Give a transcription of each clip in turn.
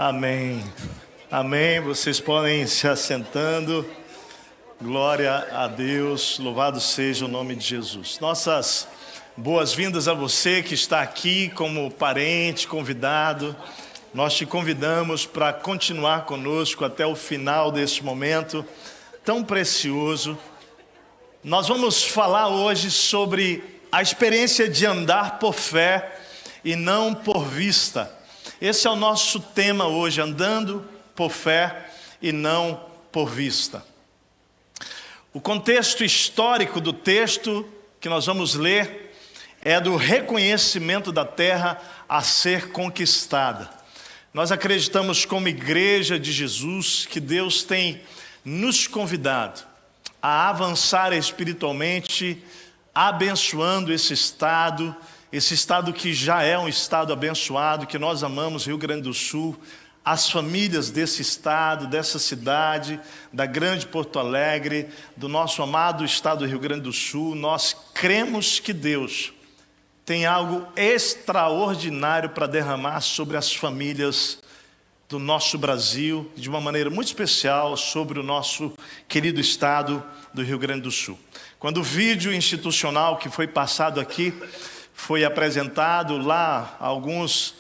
Amém. Amém. Vocês podem ir se assentando. Glória a Deus. Louvado seja o nome de Jesus. Nossas boas-vindas a você que está aqui como parente, convidado. Nós te convidamos para continuar conosco até o final deste momento tão precioso. Nós vamos falar hoje sobre a experiência de andar por fé e não por vista. Esse é o nosso tema hoje, andando por fé e não por vista. O contexto histórico do texto que nós vamos ler é do reconhecimento da terra a ser conquistada. Nós acreditamos como igreja de Jesus que Deus tem nos convidado a avançar espiritualmente, abençoando esse estado que já é um estado abençoado, que nós amamos, Rio Grande do Sul, as famílias desse estado, dessa cidade, da grande Porto Alegre, do nosso amado estado do Rio Grande do Sul. Nós cremos que Deus tem algo extraordinário para derramar sobre as famílias do nosso Brasil, de uma maneira muito especial sobre o nosso querido estado do Rio Grande do Sul. Quando o vídeo institucional que foi passado aqui foi apresentado lá há alguns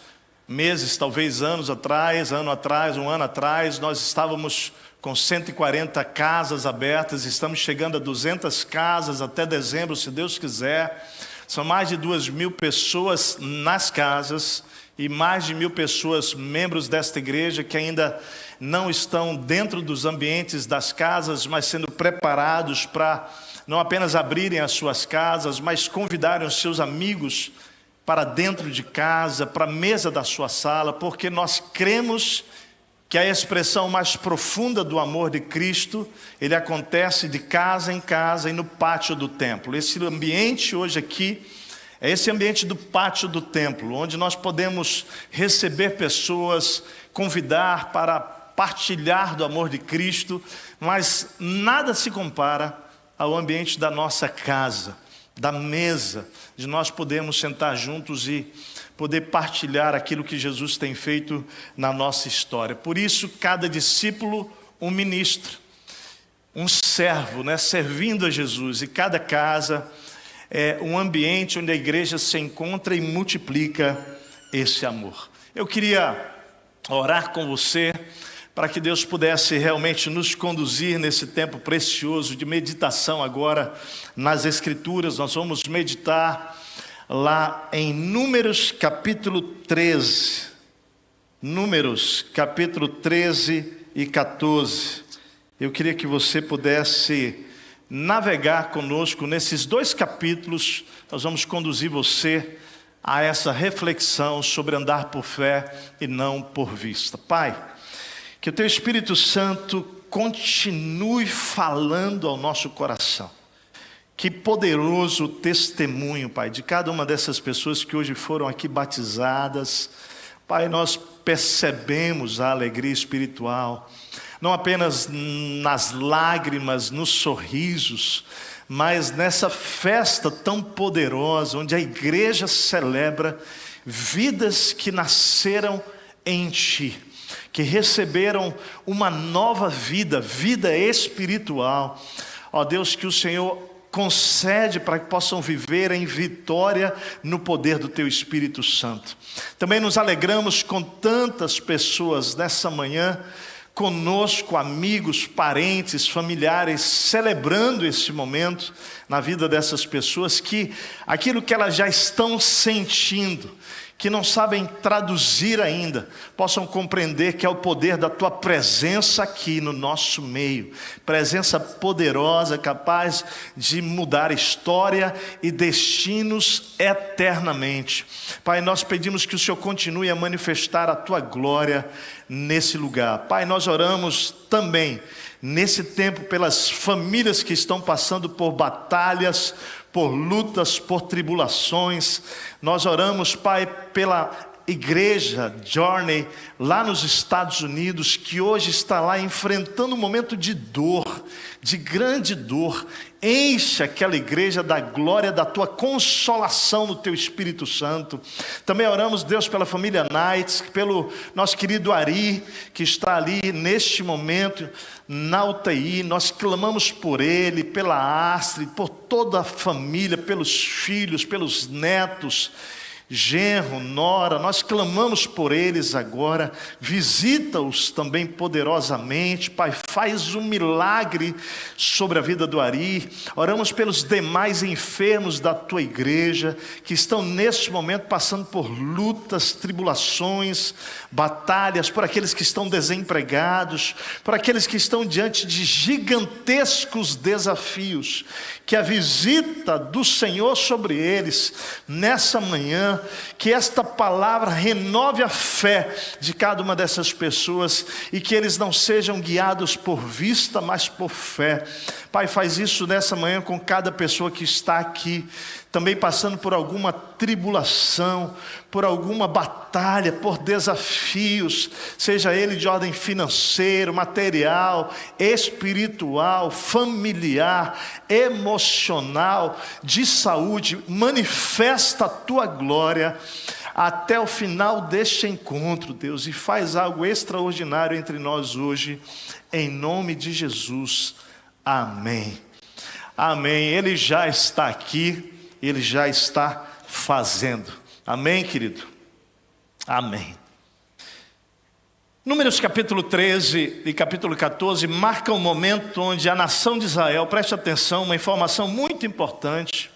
meses, talvez um ano atrás, nós estávamos com 140 casas abertas, estamos chegando a 200 casas até dezembro, se Deus quiser. São mais de 2.000 pessoas nas casas e mais de 1.000 pessoas, membros desta igreja, que ainda não estão dentro dos ambientes das casas, mas sendo preparados para não apenas abrirem as suas casas, mas convidarem os seus amigos para dentro de casa, para a mesa da sua sala, porque nós cremos que a expressão mais profunda do amor de Cristo, ele acontece de casa em casa e no pátio do templo. Esse ambiente hoje aqui é esse ambiente do pátio do templo, onde nós podemos receber pessoas, convidar para partilhar do amor de Cristo, mas nada se compara ao ambiente da nossa casa, da mesa, de nós podermos sentar juntos e poder partilhar aquilo que Jesus tem feito na nossa história. Por isso, cada discípulo, um ministro, um servo, servindo a Jesus, e cada casa é um ambiente onde a igreja se encontra e multiplica esse amor. Eu queria orar com você para que Deus pudesse realmente nos conduzir nesse tempo precioso de meditação agora nas Escrituras. Nós vamos meditar lá em Números capítulo 13. Números capítulo 13 e 14. Eu queria que você pudesse navegar conosco nesses dois capítulos. Nós vamos conduzir você a essa reflexão sobre andar por fé e não por vista. Pai, que o Teu Espírito Santo continue falando ao nosso coração. Que poderoso testemunho, Pai, de cada uma dessas pessoas que hoje foram aqui batizadas. Pai, nós percebemos a alegria espiritual, não apenas nas lágrimas, nos sorrisos, mas nessa festa tão poderosa, onde a igreja celebra vidas que nasceram em Ti, que receberam uma nova vida, vida espiritual. Ó Deus, que o Senhor concede para que possam viver em vitória no poder do Teu Espírito Santo. Também nos alegramos com tantas pessoas nessa manhã, conosco, amigos, parentes, familiares, celebrando esse momento na vida dessas pessoas, que aquilo que elas já estão sentindo, que não sabem traduzir ainda, possam compreender que é o poder da Tua presença aqui no nosso meio. Presença poderosa, capaz de mudar história e destinos eternamente. Pai, nós pedimos que o Senhor continue a manifestar a Tua glória nesse lugar. Pai, nós oramos também nesse tempo pelas famílias que estão passando por batalhas, por lutas, por tribulações. Nós oramos, Pai, pela igreja Journey lá nos Estados Unidos, que hoje está lá enfrentando um momento de dor, de grande dor. Enche aquela igreja da glória da tua consolação no teu Espírito Santo. Também oramos, Deus, pela família Knights, pelo nosso querido Ari, que está ali neste momento na UTI. Nós clamamos por ele, pela Astrid, por toda a família, pelos filhos, pelos netos, genro, nora. Nós clamamos por eles agora. Visita-os também poderosamente, Pai. Faz um milagre sobre a vida do Ari. Oramos pelos demais enfermos da tua igreja, que estão neste momento passando por lutas, tribulações, batalhas, por aqueles que estão desempregados, por aqueles que estão diante de gigantescos desafios. Que a visita do Senhor sobre eles nessa manhã, que esta palavra renove a fé de cada uma dessas pessoas e que eles não sejam guiados por vista, mas por fé. Pai, faz isso nessa manhã com cada pessoa que está aqui, também passando por alguma tribulação, por alguma batalha, por desafios, seja ele de ordem financeira, material, espiritual, familiar, emocional, de saúde. Manifesta a tua glória até o final deste encontro, Deus, e faz algo extraordinário entre nós hoje, em nome de Jesus. Amém. Amém. Ele já está aqui, ele já está fazendo. Amém, querido? Amém. Números capítulo 13 e capítulo 14 marcam um momento onde a nação de Israel, preste atenção, uma informação muito importante,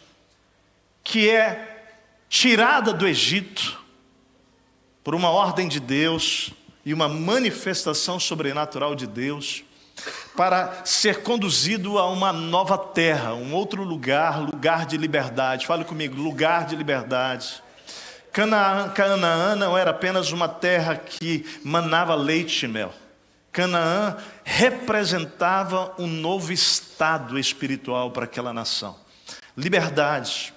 que é tirada do Egito por uma ordem de Deus e uma manifestação sobrenatural de Deus, para ser conduzido a uma nova terra, um outro lugar, lugar de liberdade. Fale comigo, lugar de liberdade. Canaã não era apenas uma terra que manava leite e mel. Canaã representava um novo estado espiritual para aquela nação. Liberdade.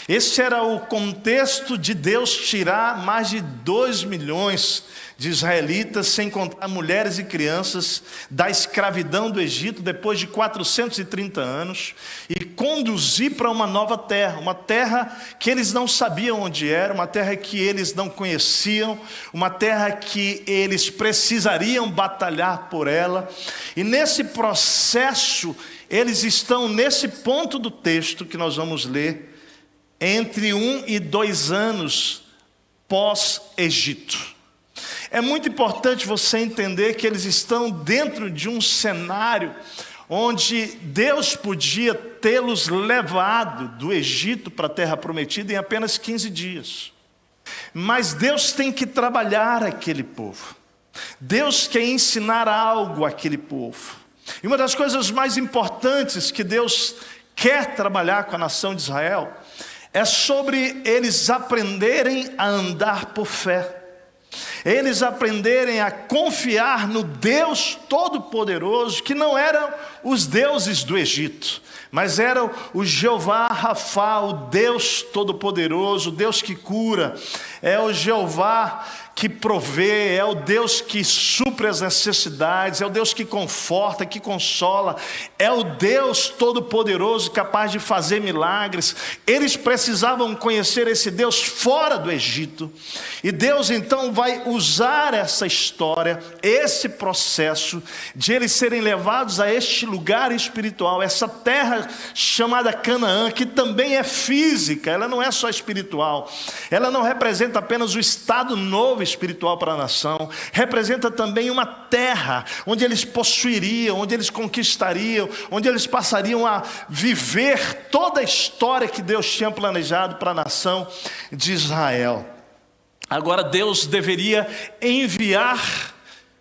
Esse era o contexto de Deus tirar mais de 2 milhões de israelitas, sem contar mulheres e crianças, da escravidão do Egito depois de 430 anos, e conduzir para uma nova terra, uma terra que eles não sabiam onde era, uma terra que eles não conheciam, uma terra que eles precisariam batalhar por ela. E nesse processo, eles estão nesse ponto do texto que nós vamos ler, entre 1 e 2 anos pós-Egito. É muito importante você entender que eles estão dentro de um cenário onde Deus podia tê-los levado do Egito para a terra prometida em apenas 15 dias. Mas Deus tem que trabalhar aquele povo. Deus quer ensinar algo àquele povo. E uma das coisas mais importantes que Deus quer trabalhar com a nação de Israel é sobre eles aprenderem a andar por fé. Eles aprenderem a confiar no Deus Todo-Poderoso, que não eram os deuses do Egito, mas eram o Jeová Rafa, o Deus Todo-Poderoso, o Deus que cura, é o Jeová que provê, é o Deus que supre as necessidades, é o Deus que conforta, que consola, é o Deus Todo-Poderoso capaz de fazer milagres. Eles precisavam conhecer esse Deus fora do Egito, e Deus então vai usar essa história, esse processo de eles serem levados a este lugar espiritual, essa terra chamada Canaã, que também é física, ela não é só espiritual, ela não representa apenas o estado novo espiritual para a nação, representa também uma terra onde eles possuiriam, onde eles conquistariam, onde eles passariam a viver toda a história que Deus tinha planejado para a nação de Israel. Agora Deus deveria enviar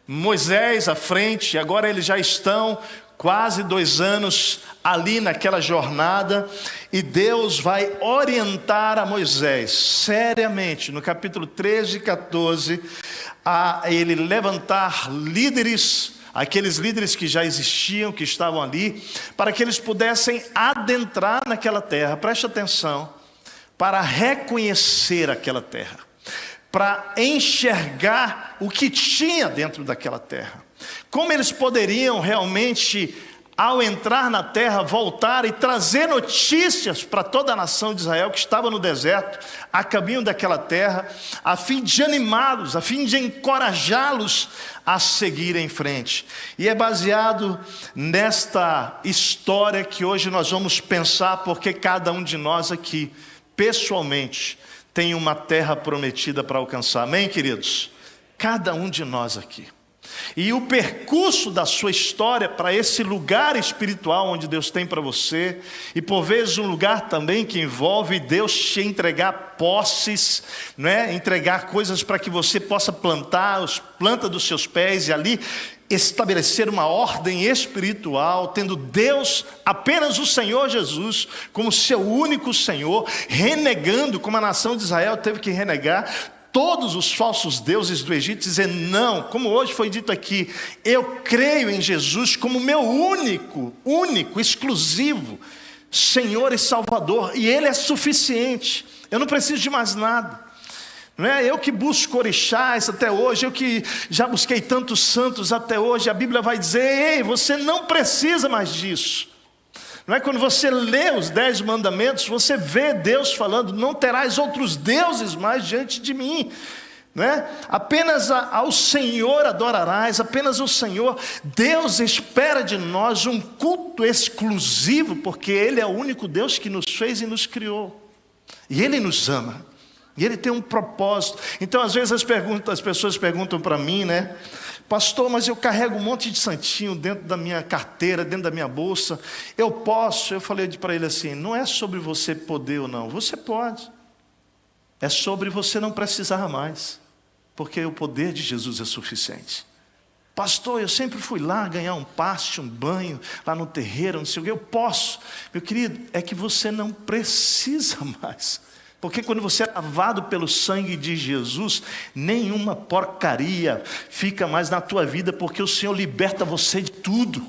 Moisés à frente, agora eles já estão quase 2 anos ali naquela jornada, e Deus vai orientar a Moisés seriamente, no capítulo 13 e 14, a ele levantar líderes, aqueles líderes que já existiam, que estavam ali, para que eles pudessem adentrar naquela terra, preste atenção, para reconhecer aquela terra, para enxergar o que tinha dentro daquela terra. Como eles poderiam realmente, ao entrar na terra, voltar e trazer notícias para toda a nação de Israel que estava no deserto, a caminho daquela terra, a fim de animá-los, a fim de encorajá-los a seguir em frente. E é baseado nesta história que hoje nós vamos pensar, porque cada um de nós aqui, pessoalmente, tem uma terra prometida para alcançar. Amém, queridos? Cada um de nós aqui. E o percurso da sua história para esse lugar espiritual onde Deus tem para você, e por vezes um lugar também que envolve Deus te entregar posses, né? Entregar coisas para que você possa plantar as plantas dos seus pés e ali estabelecer uma ordem espiritual, tendo Deus, apenas o Senhor Jesus, como seu único Senhor, renegando, como a nação de Israel teve que renegar todos os falsos deuses do Egito, dizer não, como hoje foi dito aqui, eu creio em Jesus como meu único, exclusivo Senhor e Salvador, e Ele é suficiente, eu não preciso de mais nada. Não é eu que busco orixás até hoje, eu que já busquei tantos santos até hoje. A Bíblia vai dizer, ei, você não precisa mais disso. Não é? Quando você lê os 10 mandamentos, você vê Deus falando, não terás outros deuses mais diante de mim. Não é? Apenas ao Senhor adorarás, apenas ao Senhor. Deus espera de nós um culto exclusivo, porque Ele é o único Deus que nos fez e nos criou. E Ele nos ama. E Ele tem um propósito. Então às vezes as pessoas perguntam para mim, né? Pastor, mas eu carrego um monte de santinho dentro da minha carteira, dentro da minha bolsa. Eu posso? Eu falei para ele assim, não é sobre você poder ou não. Você pode. É sobre você não precisar mais. Porque o poder de Jesus é suficiente. Pastor, eu sempre fui lá ganhar um passe, um banho, lá no terreiro, não sei o quê. Eu posso. Meu querido, é que você não precisa mais. Porque quando você é lavado pelo sangue de Jesus, nenhuma porcaria fica mais na tua vida, porque o Senhor liberta você de tudo.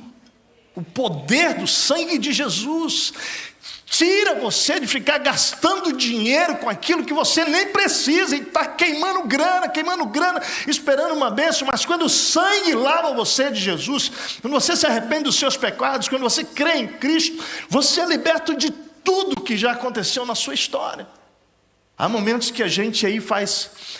O poder do sangue de Jesus tira você de ficar gastando dinheiro com aquilo que você nem precisa, e está queimando grana, esperando uma bênção. Mas quando o sangue lava você de Jesus, quando você se arrepende dos seus pecados, quando você crê em Cristo, você é liberto de tudo que já aconteceu na sua história. Há momentos que a gente aí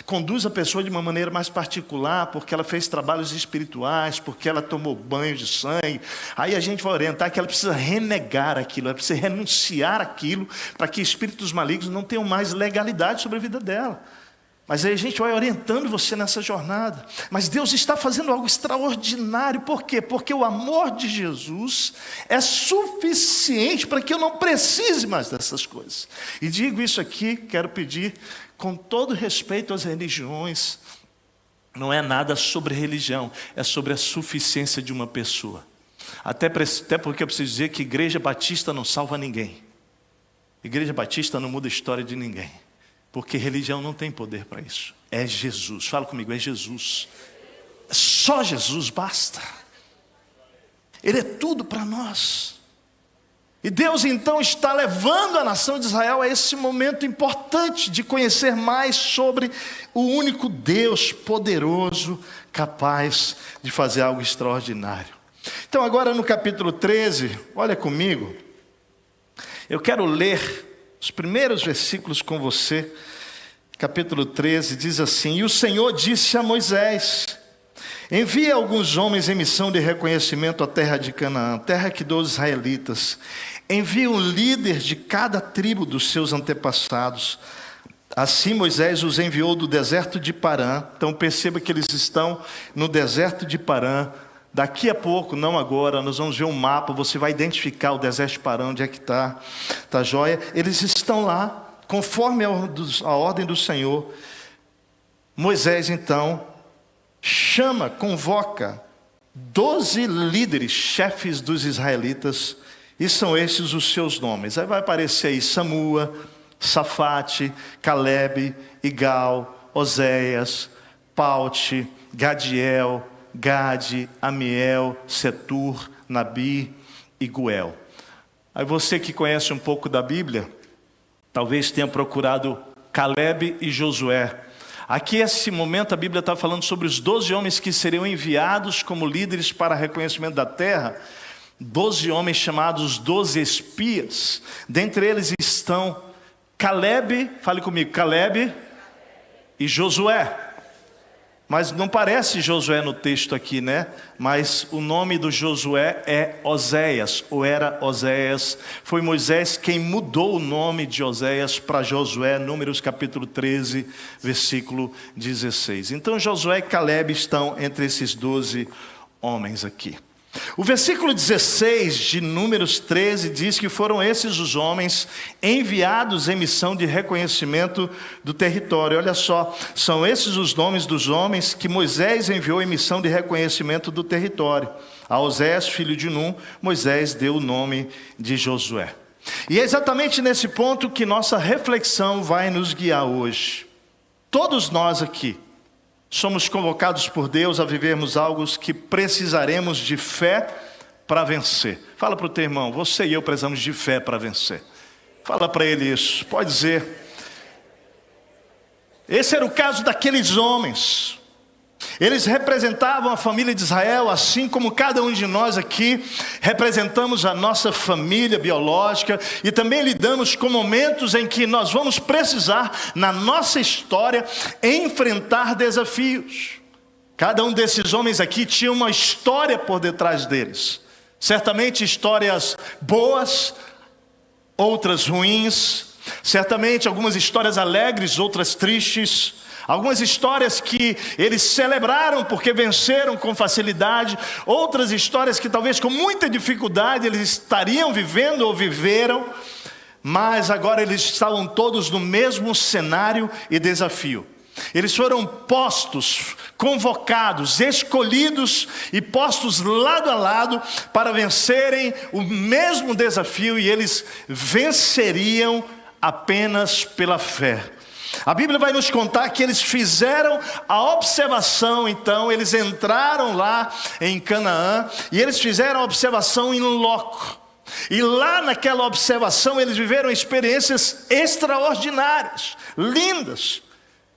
conduz a pessoa de uma maneira mais particular, porque ela fez trabalhos espirituais, porque ela tomou banho de sangue. Aí a gente vai orientar que ela precisa renegar aquilo, ela precisa renunciar aquilo, para que espíritos malignos não tenham mais legalidade sobre a vida dela. Mas aí a gente vai orientando você nessa jornada. Mas Deus está fazendo algo extraordinário. Por quê? Porque o amor de Jesus é suficiente para que eu não precise mais dessas coisas. E digo isso aqui, quero pedir com todo respeito às religiões. Não é nada sobre religião, é sobre a suficiência de uma pessoa. Até porque eu preciso dizer que Igreja Batista não salva ninguém. Igreja Batista não muda a história de ninguém. Porque religião não tem poder para isso. É Jesus. Fala comigo, é Jesus. Só Jesus basta. Ele é tudo para nós. E Deus então está levando a nação de Israel a esse momento importante de conhecer mais sobre o único Deus poderoso, capaz de fazer algo extraordinário. Então agora no capítulo 13, olha comigo. Eu quero ler os primeiros versículos com você. Capítulo 13 diz assim: E o Senhor disse a Moisés: Envia alguns homens em missão de reconhecimento à terra de Canaã, terra que dou aos israelitas. Envia um líder de cada tribo dos seus antepassados. Assim Moisés os enviou do deserto de Parã. Então perceba que eles estão no deserto de Parã. Daqui a pouco, não agora, nós vamos ver um mapa, você vai identificar o deserto de Parã, onde é que está, tá joia? Eles estão lá, conforme a ordem do Senhor. Moisés então convoca 12 líderes, chefes dos israelitas, e são esses os seus nomes. Aí vai aparecer aí Samua, Safate, Calebe, Igal, Oséias, Paute, Gadiel, Gade, Amiel, Setur, Nabi e Guel. Aí você que conhece um pouco da Bíblia, talvez tenha procurado Calebe e Josué. Aqui, esse momento, a Bíblia está falando sobre os 12 homens que seriam enviados como líderes para reconhecimento da terra. 12 homens chamados 12 espias. Dentre eles estão Caleb, fale comigo, Caleb e Josué. Mas não parece Josué no texto aqui, né? Mas o nome do Josué é Oséias, ou era Oséias. Foi Moisés quem mudou o nome de Oséias para Josué, Números capítulo 13, versículo 16. Então Josué e Caleb estão entre esses 12 homens aqui. O versículo 16 de Números 13 diz que foram esses os homens enviados em missão de reconhecimento do território. Olha só, são esses os nomes dos homens que Moisés enviou em missão de reconhecimento do território. A Oséias, filho de Num, Moisés deu o nome de Josué. E é exatamente nesse ponto que nossa reflexão vai nos guiar hoje. Todos nós aqui somos convocados por Deus a vivermos algo que precisaremos de fé para vencer. Fala para o teu irmão, você e eu precisamos de fé para vencer. Fala para ele isso, pode dizer. Esse era o caso daqueles homens. Eles representavam a família de Israel, assim como cada um de nós aqui representamos a nossa família biológica e também lidamos com momentos em que nós vamos precisar, na nossa história, enfrentar desafios. Cada um desses homens aqui tinha uma história por detrás deles. Certamente histórias boas, outras ruins. Certamente algumas histórias alegres, outras tristes. Algumas histórias que eles celebraram porque venceram com facilidade. Outras histórias que talvez com muita dificuldade eles estariam vivendo ou viveram. Mas agora eles estavam todos no mesmo cenário e desafio. Eles foram postos, convocados, escolhidos e postos lado a lado para vencerem o mesmo desafio. E eles venceriam apenas pela fé. A Bíblia vai nos contar que eles fizeram a observação, então eles entraram lá em Canaã e eles fizeram a observação em loco. E lá naquela observação eles viveram experiências extraordinárias, lindas,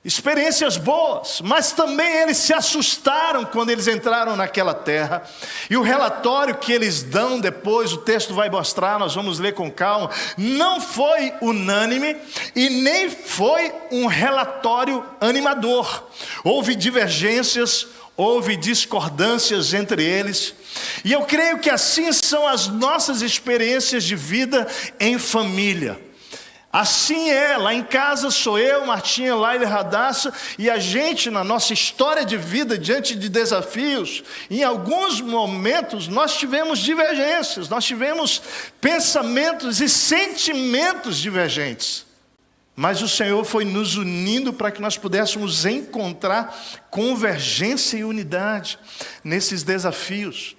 experiências boas, mas também eles se assustaram quando eles entraram naquela terra. E o relatório que eles dão depois, o texto vai mostrar, nós vamos ler com calma, não foi unânime e nem foi um relatório animador. Houve divergências, houve discordâncias entre eles. E eu creio que assim são as nossas experiências de vida em família. Assim é, lá em casa sou eu, Martinha, Laila e Radassa, e a gente na nossa história de vida diante de desafios, em alguns momentos nós tivemos divergências, nós tivemos pensamentos e sentimentos divergentes. Mas o Senhor foi nos unindo para que nós pudéssemos encontrar convergência e unidade nesses desafios.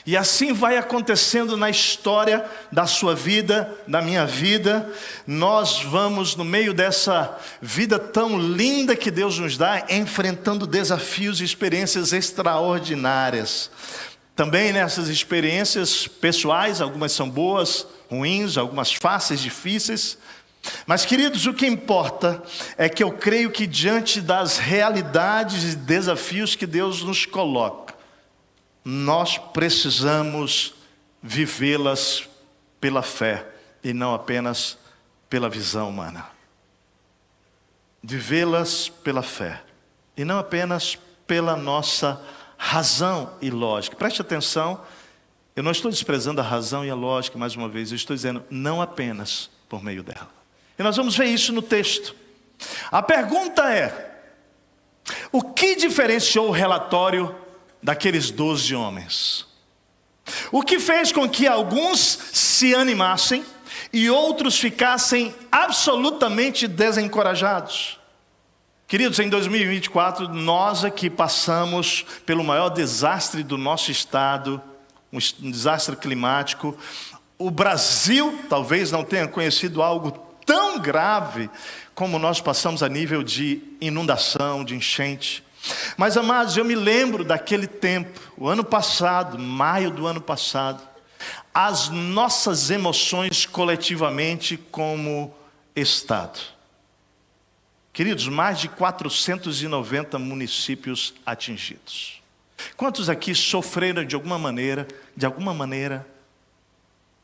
E assim vai acontecendo na história da sua vida, da minha vida. Nós vamos no meio dessa vida tão linda que Deus nos dá, enfrentando desafios e experiências extraordinárias. Também nessas experiências pessoais, algumas são boas, ruins, algumas fáceis, difíceis. Mas queridos, o que importa é que eu creio que diante das realidades e desafios que Deus nos coloca, nós precisamos vivê-las pela fé e não apenas pela visão humana. Vivê-las pela fé e não apenas pela nossa razão e lógica. Preste atenção, eu não estou desprezando a razão e a lógica mais uma vez, eu estou dizendo não apenas por meio dela. E nós vamos ver isso no texto. A pergunta é: o que diferenciou o relatório daqueles 12 homens? O que fez com que alguns se animassem e outros ficassem absolutamente desencorajados? Queridos, em 2024, nós aqui passamos pelo maior desastre do nosso estado, um desastre climático. O Brasil talvez não tenha conhecido algo tão grave como nós passamos a nível de inundação, de enchente. Mas, amados, eu me lembro daquele tempo, o ano passado, maio do ano passado, as nossas emoções coletivamente como Estado. Queridos, mais de 490 municípios atingidos. Quantos aqui sofreram de alguma maneira,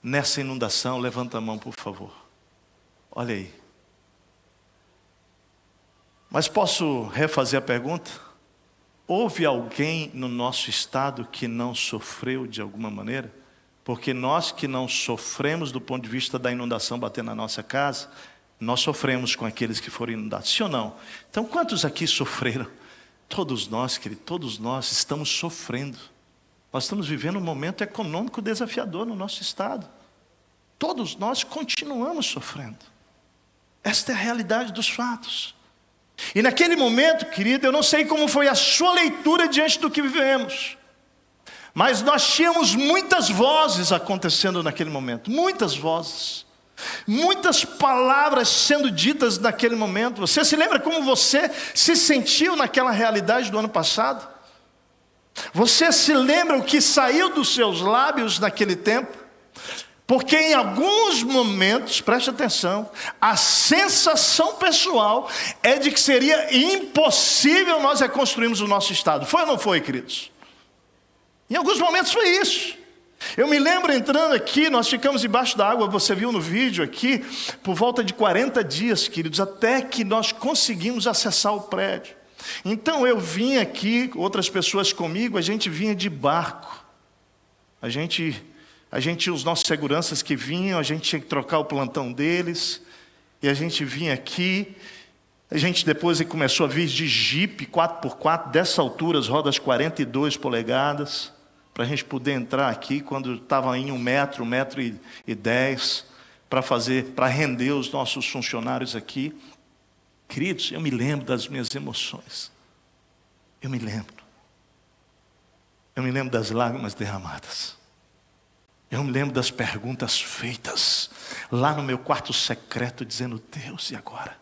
nessa inundação? Levanta a mão, por favor. Olha aí. Mas posso refazer a pergunta? Houve alguém no nosso estado que não sofreu de alguma maneira? Porque nós que não sofremos do ponto de vista da inundação bater na nossa casa, nós sofremos com aqueles que foram inundados, sim ou não? Então quantos aqui sofreram? Todos nós, querido, todos nós estamos sofrendo. Nós estamos vivendo um momento econômico desafiador no nosso estado. Todos nós continuamos sofrendo. Esta é a realidade dos fatos. E naquele momento, querido, eu não sei como foi a sua leitura diante do que vivemos, mas nós tínhamos muitas vozes acontecendo naquele momento, muitas vozes, muitas palavras sendo ditas naquele momento. Você se lembra como você se sentiu naquela realidade do ano passado? Você se lembra o que saiu dos seus lábios naquele tempo? Porque em alguns momentos, preste atenção, a sensação pessoal é de que seria impossível nós reconstruirmos o nosso estado. Foi ou não foi, queridos? Em alguns momentos foi isso. Eu me lembro entrando aqui, nós ficamos embaixo da água, você viu no vídeo aqui, por volta de 40 dias, queridos, até que nós conseguimos acessar o prédio. Então eu vim aqui, outras pessoas comigo, a gente vinha de barco. A gente tinha os nossos seguranças que vinham, a gente tinha que trocar o plantão deles, e a gente vinha aqui, a gente depois começou a vir de Jeep 4x4, dessa altura, as rodas 42 polegadas, para a gente poder entrar aqui, quando estava em 1 metro, 1,10 m, para render os nossos funcionários aqui. Queridos, eu me lembro das minhas emoções, eu me lembro das lágrimas derramadas. Eu me lembro das perguntas feitas lá no meu quarto secreto, dizendo: Deus, e agora?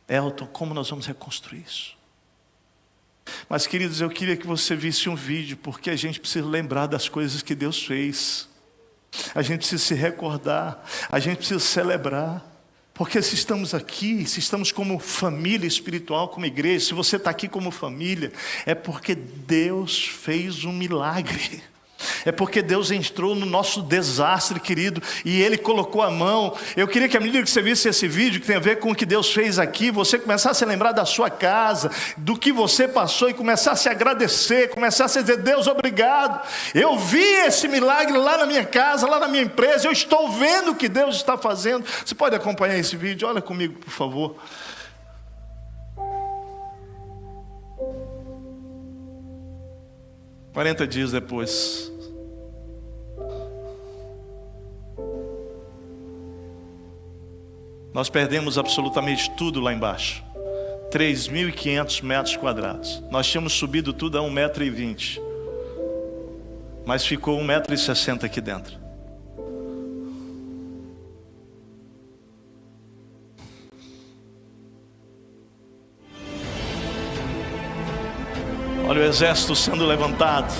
Elton, como nós vamos reconstruir isso? Mas, queridos, eu queria que você visse um vídeo, porque a gente precisa lembrar das coisas que Deus fez. A gente precisa se recordar, a gente precisa celebrar. Porque se estamos aqui, se estamos como família espiritual, como igreja, se você está aqui como família, é porque Deus fez um milagre. É porque Deus entrou no nosso desastre, querido, e Ele colocou a mão. Eu queria que à medida que você visse esse vídeo, que tem a ver com o que Deus fez aqui, você começasse a lembrar da sua casa, do que você passou, e começasse a agradecer, começasse a dizer: Deus, obrigado. Eu vi esse milagre lá na minha casa, lá na minha empresa, eu estou vendo o que Deus está fazendo. Você pode acompanhar esse vídeo? Olha comigo, por favor. "40 dias depois, nós perdemos absolutamente tudo lá embaixo. 3.500 metros quadrados. Nós tínhamos subido tudo a 1,20 m, mas ficou 1,60 m aqui dentro. Olha o exército sendo levantado.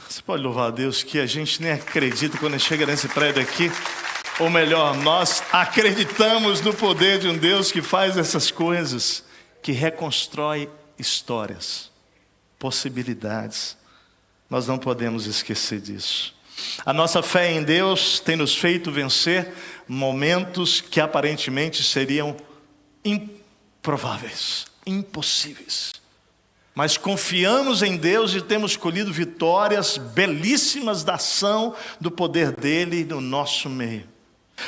Você pode louvar a Deus que a gente nem acredita quando chega nesse prédio aqui. Ou melhor, nós acreditamos no poder de um Deus que faz essas coisas, que reconstrói histórias, possibilidades. Nós não podemos esquecer disso. A nossa fé em Deus tem nos feito vencer momentos que aparentemente seriam improváveis, impossíveis. Mas confiamos em Deus e temos colhido vitórias belíssimas da ação do poder dele no nosso meio.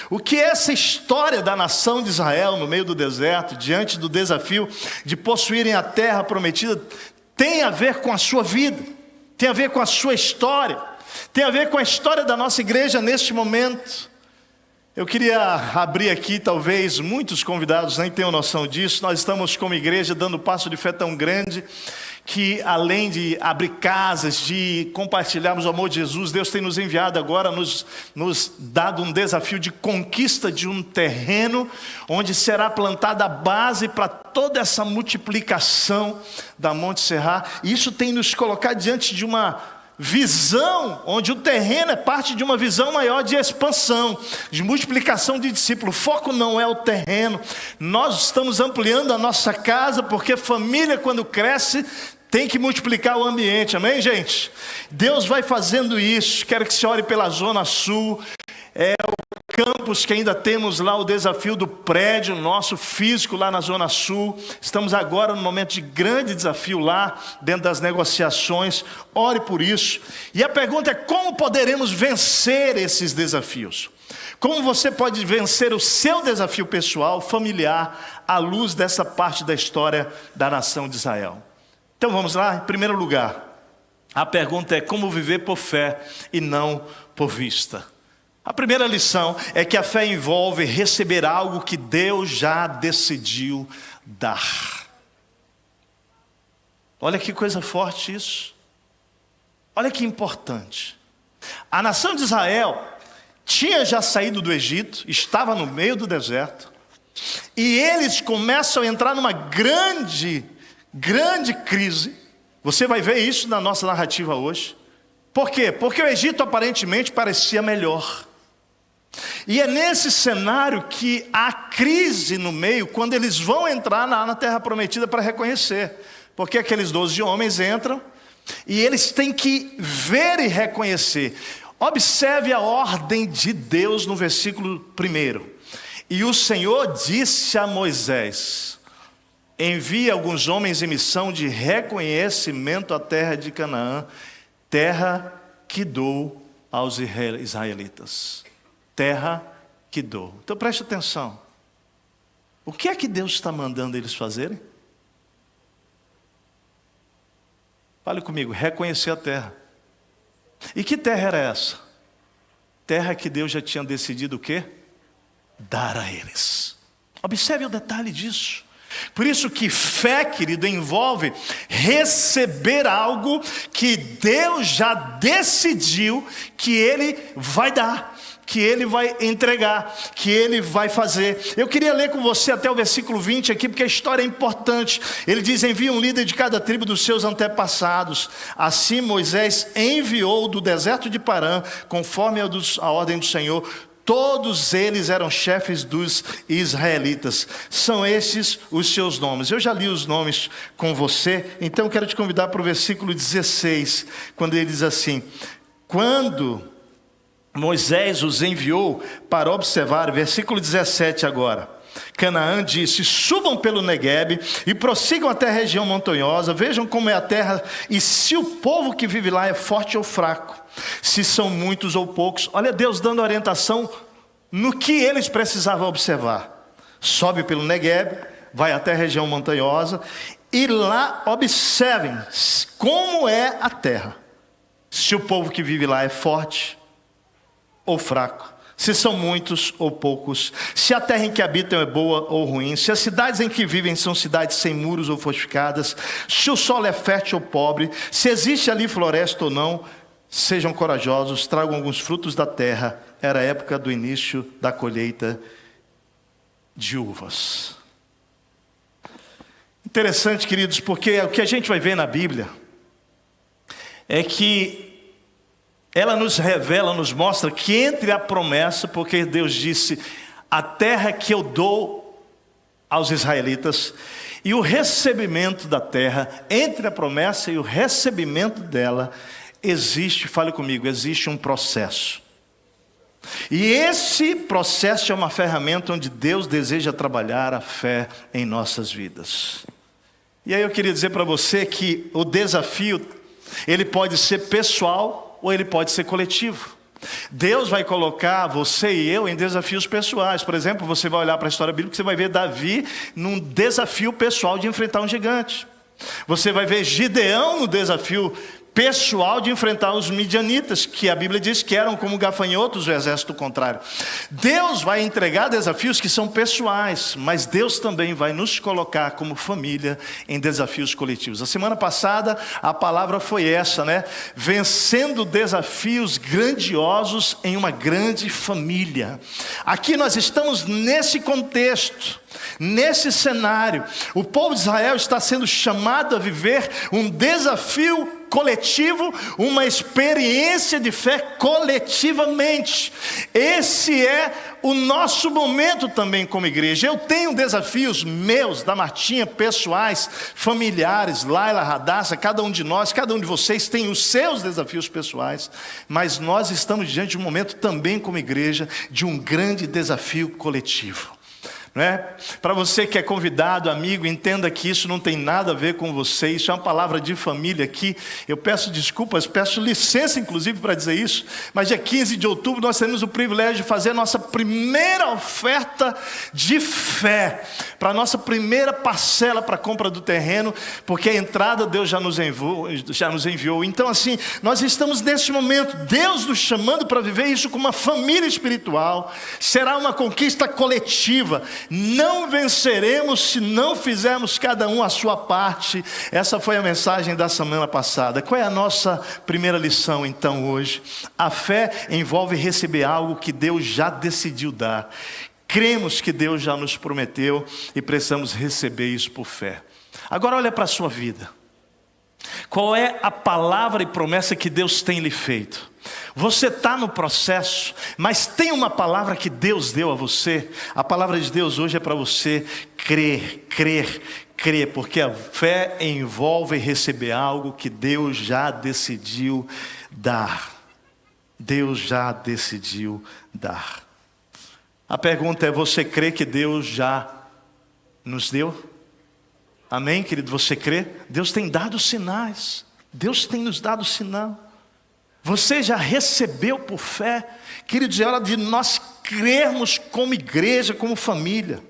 O que é essa história da nação de Israel no meio do deserto, diante do desafio de possuírem a terra prometida, tem a ver com a sua vida, tem a ver com a sua história, tem a ver com a história da nossa igreja neste momento. Eu queria abrir aqui, talvez muitos convidados nem tenham noção disso. Nós estamos como igreja dando um passo de fé tão grande que, além de abrir casas, de compartilharmos o amor de Jesus, Deus tem nos enviado agora, nos dado um desafio de conquista de um terreno onde será plantada a base para toda essa multiplicação da Monte Serra. E isso tem nos colocado diante de uma visão, onde o terreno é parte de uma visão maior de expansão, de multiplicação de discípulos. O foco não é o terreno. Nós estamos ampliando a nossa casa, porque família, quando cresce, tem que multiplicar o ambiente, amém, gente? Deus vai fazendo isso. Quero que você ore pela Zona Sul. O campus que ainda temos lá, o desafio do prédio nosso físico lá na Zona Sul. Estamos agora num momento de grande desafio lá, dentro das negociações. Ore por isso. E a pergunta é: como poderemos vencer esses desafios? Como você pode vencer o seu desafio pessoal, familiar, à luz dessa parte da história da nação de Israel? Então vamos lá. Em primeiro lugar, a pergunta é: como viver por fé e não por vista? A primeira lição é que a fé envolve receber algo que Deus já decidiu dar. Olha que coisa forte isso. Olha que importante. A nação de Israel tinha já saído do Egito, estava no meio do deserto, e eles começam a entrar numa grande crise. Você vai ver isso na nossa narrativa hoje. Por quê? Porque o Egito aparentemente parecia melhor. E é nesse cenário que há crise no meio, quando eles vão entrar na terra prometida para reconhecer. Porque aqueles 12 homens entram e eles têm que ver e reconhecer. Observe a ordem de Deus no versículo 1. E o Senhor disse a Moisés: envie alguns homens em missão de reconhecimento à terra de Canaã, terra que dou aos israelitas. Terra que dou. Então preste atenção. O que é que Deus está mandando eles fazerem? Fale comigo: reconhecer a terra. E que terra era essa? Terra que Deus já tinha decidido o quê? Dar a eles. Observe o detalhe disso. Por isso que fé, querido, envolve receber algo que Deus já decidiu que Ele vai dar, que Ele vai entregar, que Ele vai fazer. Eu queria ler com você até o versículo 20 aqui, porque a história é importante. Ele diz: envia um líder de cada tribo dos seus antepassados. Assim Moisés enviou do deserto de Parã, conforme a ordem do Senhor. Todos eles eram chefes dos israelitas. São estes os seus nomes. Eu já li os nomes com você, então quero te convidar para o versículo 16, quando ele diz assim: quando Moisés os enviou para observar, versículo 17 agora. Canaã disse: subam pelo Neguebe e prossigam até a região montanhosa, vejam como é a terra e se o povo que vive lá é forte ou fraco, se são muitos ou poucos. Olha Deus dando orientação no que eles precisavam observar. Sobe pelo Neguebe, vai até a região montanhosa e lá observem como é a terra, se o povo que vive lá é forte ou fraco, se são muitos ou poucos, se a terra em que habitam é boa ou ruim, se as cidades em que vivem são cidades sem muros ou fortificadas, se o solo é fértil ou pobre, se existe ali floresta ou não. Sejam corajosos, tragam alguns frutos da terra. Era a época do início da colheita de uvas. Interessante, queridos, porque o que a gente vai ver na Bíblia é que ela nos revela, nos mostra que entre a promessa, porque Deus disse: a terra que eu dou aos israelitas, e o recebimento da terra, entre a promessa e o recebimento dela, existe, fale comigo, existe um processo. E esse processo é uma ferramenta onde Deus deseja trabalhar a fé em nossas vidas. E aí eu queria dizer para você que o desafio, ele pode ser pessoal ou ele pode ser coletivo. Deus vai colocar você e eu em desafios pessoais. Por exemplo, você vai olhar para a história bíblica e você vai ver Davi num desafio pessoal de enfrentar um gigante. Você vai ver Gideão no desafio pessoal de enfrentar os midianitas, que a Bíblia diz que eram como gafanhotos do exército contrário. Deus vai entregar desafios que são pessoais, mas Deus também vai nos colocar como família em desafios coletivos. A semana passada a palavra foi essa, né? Vencendo desafios grandiosos em uma grande família. Aqui nós estamos nesse contexto, nesse cenário. O povo de Israel está sendo chamado a viver um desafio coletivo, uma experiência de fé coletivamente. Esse é o nosso momento também como igreja. Eu tenho desafios meus, da Martinha, pessoais, familiares, Laila, Radassa, cada um de nós, cada um de vocês tem os seus desafios pessoais, mas nós estamos diante de um momento também como igreja, de um grande desafio coletivo. Para você que é convidado, amigo, entenda que isso não tem nada a ver com você. Isso é uma palavra de família aqui. Eu peço desculpas, peço licença inclusive para dizer isso, mas dia 15 de outubro nós teremos o privilégio de fazer a nossa primeira oferta de fé, para a nossa primeira parcela para a compra do terreno, porque a entrada Deus já nos enviou. Então assim, nós estamos nesse momento, Deus nos chamando para viver isso com uma família espiritual. Será uma conquista coletiva. Não venceremos se não fizermos cada um a sua parte. Essa foi a mensagem da semana passada. Qual é a nossa primeira lição então hoje? A fé envolve receber algo que Deus já decidiu dar. Cremos que Deus já nos prometeu e precisamos receber isso por fé. Agora olha para a sua vida. Qual é a palavra e promessa que Deus tem lhe feito? Você está no processo, mas tem uma palavra que Deus deu a você. A palavra de Deus hoje é para você crer, porque a fé envolve receber algo que Deus já decidiu dar. Deus já decidiu dar. A pergunta é: você crê que Deus já nos deu? Amém, querido? Você crê? Deus tem dado sinais. Deus tem nos dado sinal. Você já recebeu por fé? Queridos, é hora de nós crermos como igreja, como família.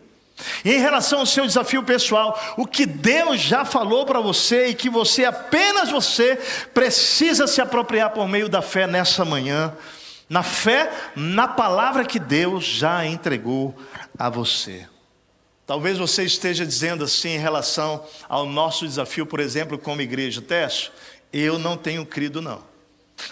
E em relação ao seu desafio pessoal, o que Deus já falou para você e que você, apenas você, precisa se apropriar por meio da fé nessa manhã. Na fé, na palavra que Deus já entregou a você. Talvez você esteja dizendo assim em relação ao nosso desafio, por exemplo, como igreja: Técio, eu não tenho crido não.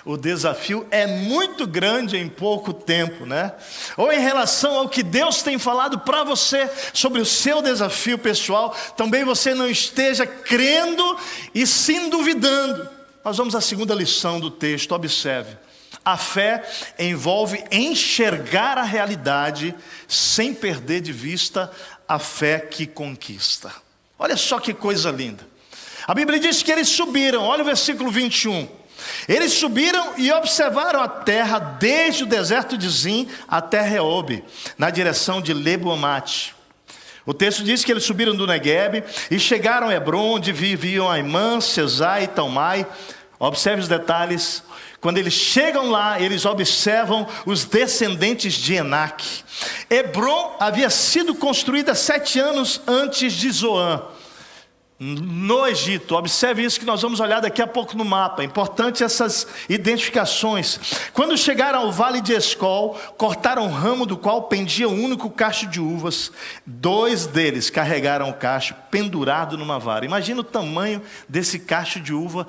O desafio é muito grande em pouco tempo, né? Ou em relação ao que Deus tem falado para você sobre o seu desafio pessoal, também você não esteja crendo e sim duvidando. Nós vamos à segunda lição do texto, observe. A fé envolve enxergar a realidade sem perder de vista a fé que conquista. Olha só que coisa linda. A Bíblia diz que eles subiram, olha o versículo 21. Eles subiram e observaram a terra desde o deserto de Zim até Reob, na direção de Lebo-amate. O texto diz que eles subiram do Neguebe e chegaram a Hebron, onde viviam Aimã, Sesai e Talmai. Observe os detalhes. Quando eles chegam lá, eles observam os descendentes de Enaque. Hebron havia sido construída 7 anos antes de Zoan, no Egito. Observe isso que nós vamos olhar daqui a pouco no mapa. É importante essas identificações. Quando chegaram ao vale de Escol, cortaram um ramo do qual pendia um único cacho de uvas. 2 deles carregaram o cacho pendurado numa vara. Imagina o tamanho desse cacho de uva.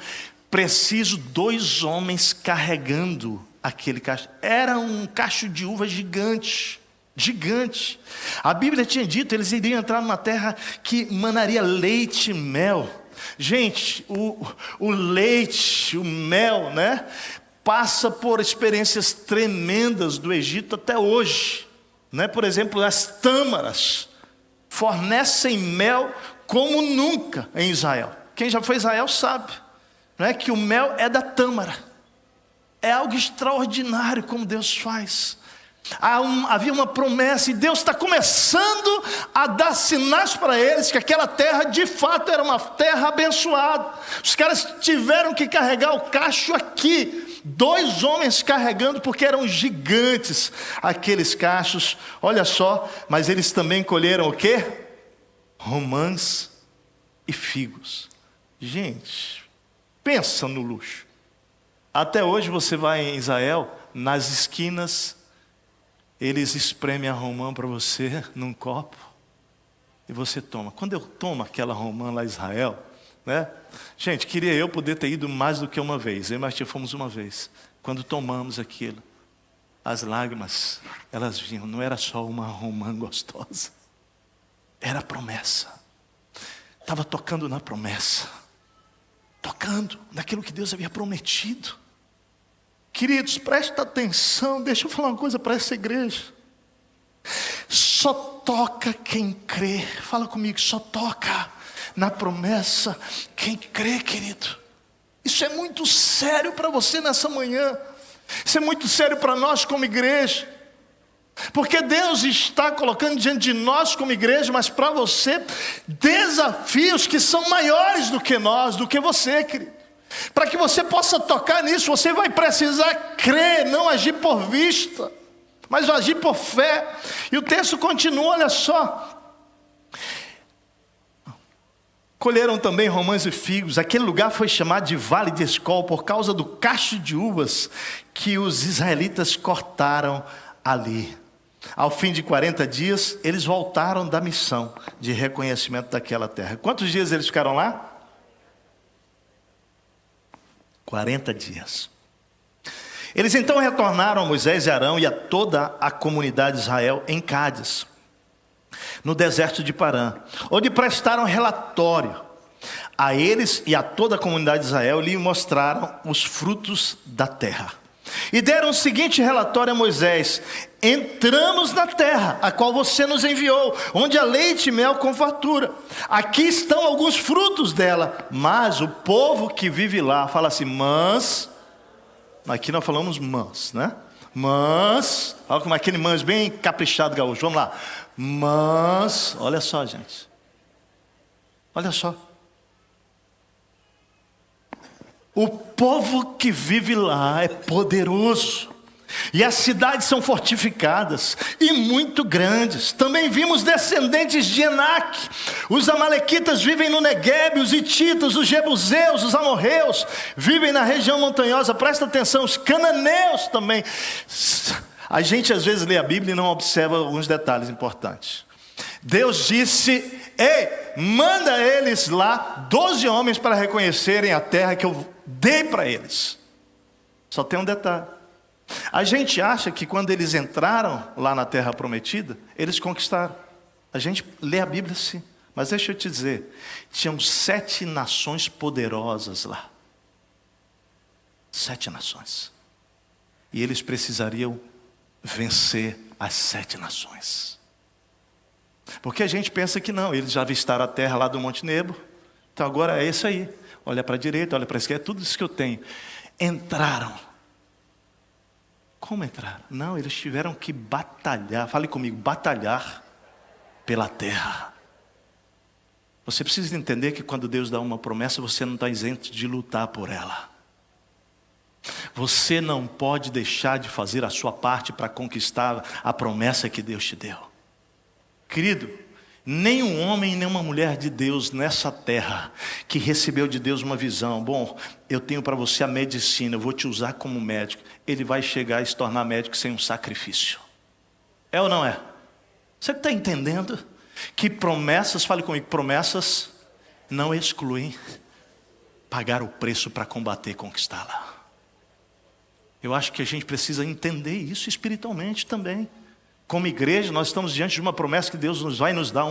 Preciso 2 homens carregando aquele cacho. Era um cacho de uva gigante. Gigante. A Bíblia tinha dito que eles iriam entrar numa terra que manaria leite e mel. Gente, o leite, o mel, né, passa por experiências tremendas do Egito até hoje, né? Por exemplo, as tâmaras fornecem mel como nunca em Israel. Quem já foi a Israel sabe, né, que o mel é da tâmara. É algo extraordinário como Deus faz. Havia uma promessa e Deus está começando a dar sinais para eles que aquela terra de fato era uma terra abençoada. Os caras tiveram que carregar o cacho aqui, 2 homens carregando, porque eram gigantes aqueles cachos. Olha só, mas eles também colheram o quê? Romãs e figos. Gente, pensa no luxo. Até hoje você vai em Israel, nas esquinas, eles espremem a romã para você num copo e você toma. Quando eu tomo aquela romã lá em Israel, né? Gente, queria eu poder ter ido mais do que uma vez. Eu e Martim fomos uma vez. Quando tomamos aquilo, as lágrimas, elas vinham. Não era só uma romã gostosa, era a promessa. Estava tocando na promessa, tocando naquilo que Deus havia prometido. Queridos, presta atenção, deixa eu falar uma coisa para essa igreja. Só toca quem crê. Fala comigo, só toca na promessa quem crê, querido. Isso é muito sério para você nessa manhã. Isso é muito sério para nós como igreja. Porque Deus está colocando diante de nós como igreja, mas para você, desafios que são maiores do que nós, do que você, querido. Para que você possa tocar nisso, você vai precisar crer, não agir por vista, mas agir por fé. E o texto continua, olha só. Colheram também romãs e figos. Aquele lugar foi chamado de Vale de Escol por causa do cacho de uvas que os israelitas cortaram ali. Ao fim de 40 dias, eles voltaram da missão de reconhecimento daquela terra. Quantos dias eles ficaram lá? 40 dias. Eles então retornaram a Moisés e Arão e a toda a comunidade de Israel em Cádiz, no deserto de Parã, onde prestaram relatório a eles e a toda a comunidade de Israel, lhe mostraram os frutos da terra. E deram o seguinte relatório a Moisés: entramos na terra, a qual você nos enviou, onde há leite e mel com fartura. Aqui estão alguns frutos dela, mas o povo que vive lá, fala assim, mas, aqui nós falamos mas, né? Mas, olha como aquele mas bem caprichado gaúcho, vamos lá. Mas, olha só, gente, olha só. O povo que vive lá é poderoso, e as cidades são fortificadas e muito grandes. Também vimos descendentes de Enaque. Os amalequitas vivem no Neguebe, os hititas, os jebuseus, os amorreus vivem na região montanhosa. Presta atenção, os cananeus também. A gente às vezes lê a Bíblia e não observa alguns detalhes importantes. Deus disse, ei, manda eles lá 12 homens para reconhecerem a terra que eu dei para eles. Só tem um detalhe. A gente acha que quando eles entraram lá na terra prometida, eles conquistaram. A gente lê a Bíblia assim. Mas deixa eu te dizer, tinham 7 nações poderosas lá. 7 nações. E eles precisariam vencer as 7 nações. Porque a gente pensa que não, eles já avistaram a terra lá do Monte Nebo. Então agora é isso aí. Olha para a direita, olha para a esquerda, é tudo isso que eu tenho. Entraram. Como entraram? Não, eles tiveram que batalhar. Fale comigo, batalhar pela terra. Você precisa entender que quando Deus dá uma promessa, você não está isento de lutar por ela. Você não pode deixar de fazer a sua parte para conquistar a promessa que Deus te deu. Querido, nenhum homem, nem uma mulher de Deus nessa terra que recebeu de Deus uma visão, bom, eu tenho para você a medicina, eu vou te usar como médico, ele vai chegar e se tornar médico sem um sacrifício. É ou não é? Você está entendendo que promessas, fale comigo, promessas não excluem pagar o preço para combater e conquistá-la. Eu acho que a gente precisa entender isso espiritualmente também. Como igreja, nós estamos diante de uma promessa que Deus vai nos dar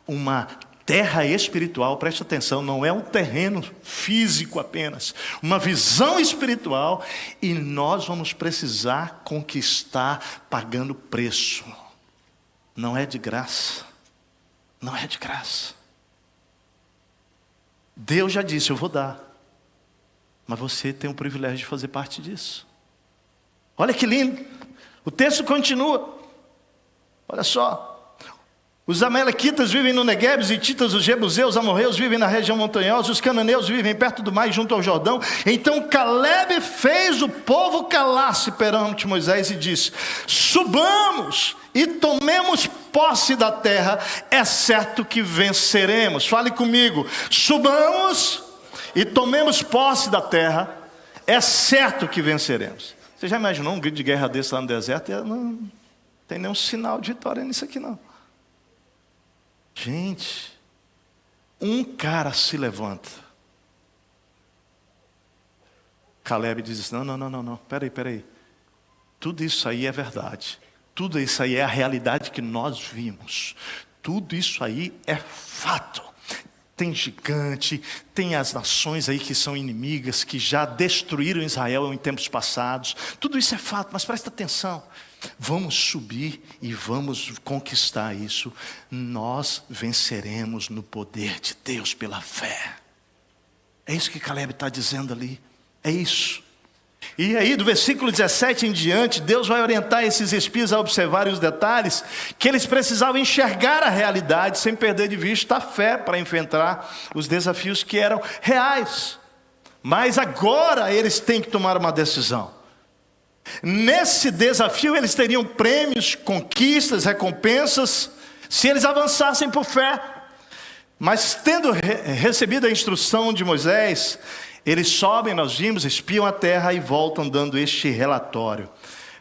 uma terra espiritual. Preste atenção, não é um terreno físico apenas, uma visão espiritual, e nós vamos precisar conquistar pagando preço. Não é de graça, não é de graça. Deus já disse, eu vou dar, mas você tem o privilégio de fazer parte disso. Olha que lindo, o texto continua. Olha só, os amalequitas vivem no Neguebe, os hititas, os jebuseus, os amorreus vivem na região montanhosa, os cananeus vivem perto do mar, junto ao Jordão. Então Calebe fez o povo calar-se perante Moisés e disse, subamos e tomemos posse da terra, é certo que venceremos. Fale comigo, subamos e tomemos posse da terra, é certo que venceremos. Você já imaginou um grito de guerra desse lá no deserto? Não tem nenhum sinal de vitória nisso aqui não. Gente, um cara se levanta. Caleb diz assim, não, peraí. Tudo isso aí é verdade. Tudo isso aí é a realidade que nós vimos. Tudo isso aí é fato. Tem gigante, tem as nações aí que são inimigas, que já destruíram Israel em tempos passados. Tudo isso é fato, mas presta atenção. Vamos subir e vamos conquistar isso. Nós venceremos no poder de Deus pela fé. É isso que Caleb está dizendo ali. É isso. E aí do versículo 17 em diante, Deus vai orientar esses espias a observarem os detalhes, que eles precisavam enxergar a realidade, sem perder de vista a fé para enfrentar os desafios que eram reais. Mas agora eles têm que tomar uma decisão. Nesse desafio eles teriam prêmios, conquistas, recompensas, se eles avançassem por fé. Mas tendo recebido a instrução de Moisés, eles sobem, nós vimos, espiam a terra e voltam dando este relatório.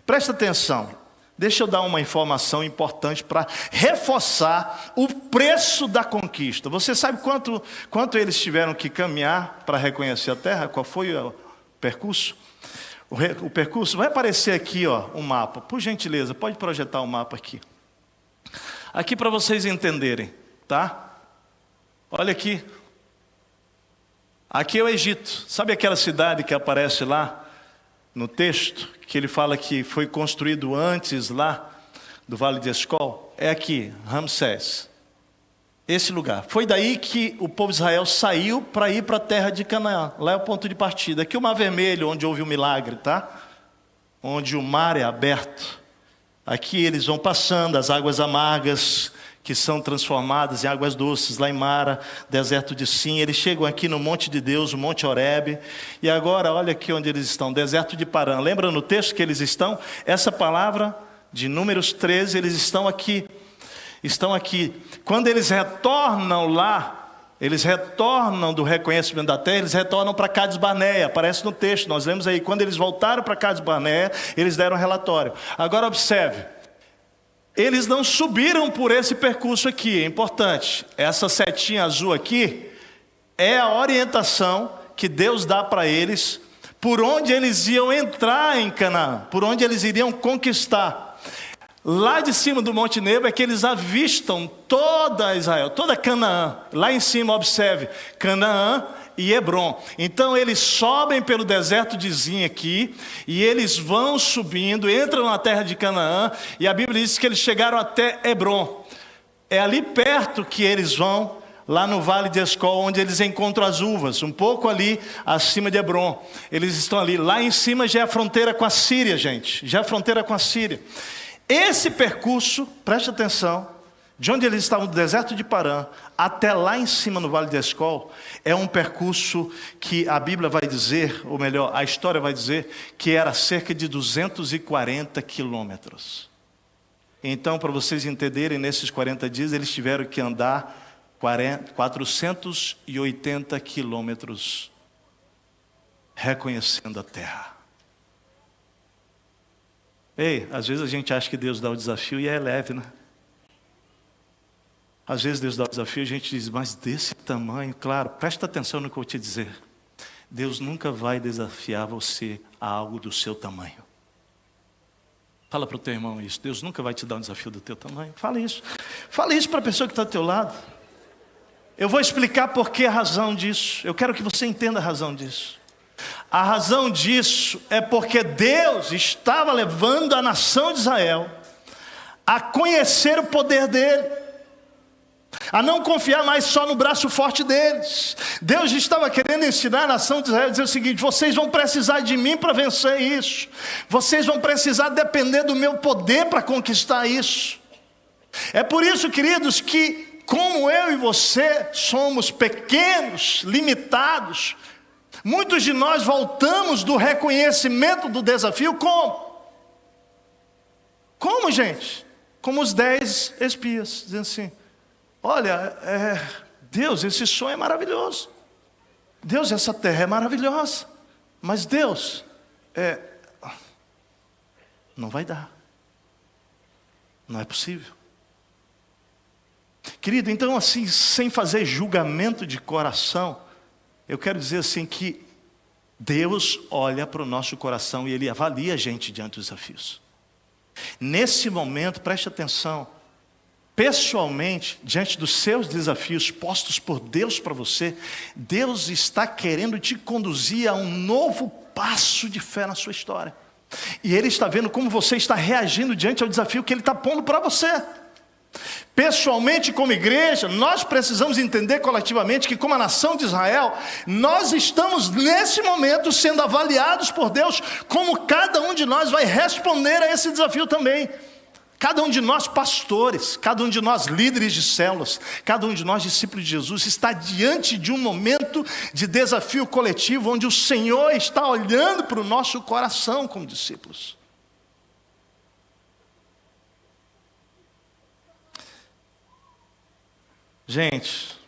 Presta atenção, deixa eu dar uma informação importante para reforçar o preço da conquista. Você sabe quanto eles tiveram que caminhar para reconhecer a terra? Qual foi o percurso? O percurso, vai aparecer aqui um mapa. Por gentileza, pode projetar o mapa aqui. Aqui para vocês entenderem, tá? Olha aqui. Aqui é o Egito. Sabe aquela cidade que aparece lá no texto? Que ele fala que foi construído antes lá do Vale de Escol? É aqui, Ramsés. Esse lugar. Foi daí que o povo de Israel saiu para ir para a terra de Canaã. Lá é o ponto de partida. Aqui o Mar Vermelho, onde houve o milagre, tá? Onde o mar é aberto. Aqui eles vão passando, as águas amargas, que são transformadas em águas doces, lá em Mara, deserto de Sim. Eles chegam aqui no Monte de Deus, o Monte Horebe. E agora, olha aqui onde eles estão, deserto de Parã. Lembra no texto que eles estão? Essa palavra de Números 13, eles estão aqui. Estão aqui. Quando eles retornam lá, eles retornam do reconhecimento da terra, eles retornam para Cades Barneia. Aparece no texto, nós lemos aí. Quando eles voltaram para Cades Barneia, eles deram um relatório. Agora observe. Eles não subiram por esse percurso aqui, é importante. Essa setinha azul aqui é a orientação que Deus dá para eles, por onde eles iam entrar em Canaã, por onde eles iriam conquistar. Lá de cima do Monte Nebo é que eles avistam toda Israel, toda Canaã. Lá em cima, observe, Canaã e Hebrom. Então eles sobem pelo deserto de Zim aqui, e eles vão subindo, entram na terra de Canaã, e a Bíblia diz que eles chegaram até Hebrom. É ali perto que eles vão, lá no Vale de Escol, onde eles encontram as uvas, um pouco ali acima de Hebrom. Eles estão ali, lá em cima já é a fronteira com a Síria, gente, já é a fronteira com a Síria. Esse percurso, preste atenção, de onde eles estavam, do deserto de Parã, até lá em cima no Vale de Escol, é um percurso que a Bíblia vai dizer, ou melhor, a história vai dizer, que era cerca de 240 quilômetros. Então, para vocês entenderem, nesses 40 dias, eles tiveram que andar 480 quilômetros, reconhecendo a terra. Ei, às vezes a gente acha que Deus dá o desafio e é leve, né? Às vezes Deus dá o desafio e a gente diz, mas desse tamanho, claro, presta atenção no que eu vou te dizer. Deus nunca vai desafiar você a algo do seu tamanho. Fala para o teu irmão isso, Deus nunca vai te dar um desafio do teu tamanho. Fala isso para a pessoa que está do teu lado. Eu vou explicar por que a razão disso. Eu quero que você entenda a razão disso. A razão disso é porque Deus estava levando a nação de Israel a conhecer o poder dele, a não confiar mais só no braço forte deles. Deus estava querendo ensinar a nação de Israel a dizer o seguinte: vocês vão precisar de mim para vencer isso, vocês vão precisar depender do meu poder para conquistar isso. É por isso, queridos, que como eu e você somos pequenos, limitados, muitos de nós voltamos do reconhecimento do desafio como? Como, gente? Como os 10 espias, dizendo assim: olha, Deus, esse sonho é maravilhoso. Deus, essa terra é maravilhosa. mas Deus, não vai dar. Não é possível. Querido, então assim, sem fazer julgamento de coração, eu quero dizer assim que Deus olha para o nosso coração e Ele avalia a gente diante dos desafios. Nesse momento, preste atenção, pessoalmente, diante dos seus desafios postos por Deus para você, Deus está querendo te conduzir a um novo passo de fé na sua história. E Ele está vendo como você está reagindo diante ao desafio que Ele está pondo para você. Pessoalmente, como igreja, nós precisamos entender coletivamente que como a nação de Israel, nós estamos nesse momento sendo avaliados por Deus, como cada um de nós vai responder a esse desafio também. Cada um de nós pastores, cada um de nós líderes de células, cada um de nós discípulos de Jesus está diante de um momento de desafio coletivo, onde o Senhor está olhando para o nosso coração como discípulos. Gente,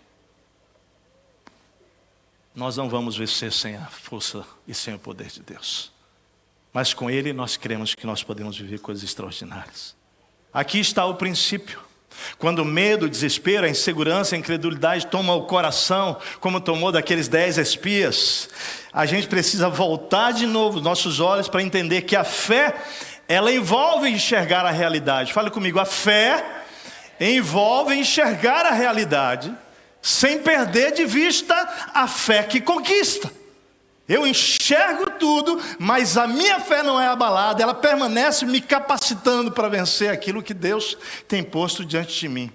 nós não vamos vencer sem a força e sem o poder de Deus. Mas com Ele nós cremos que nós podemos viver coisas extraordinárias. Aqui está o princípio. Quando o medo, o desespero, a insegurança, a incredulidade tomam o coração, como tomou daqueles 10 espias, a gente precisa voltar de novo nossos olhos para entender que a fé, ela envolve enxergar a realidade. Fale comigo, a fé envolve enxergar a realidade, sem perder de vista a fé que conquista. Eu enxergo tudo, mas a minha fé não é abalada, ela permanece me capacitando para vencer aquilo que Deus tem posto diante de mim.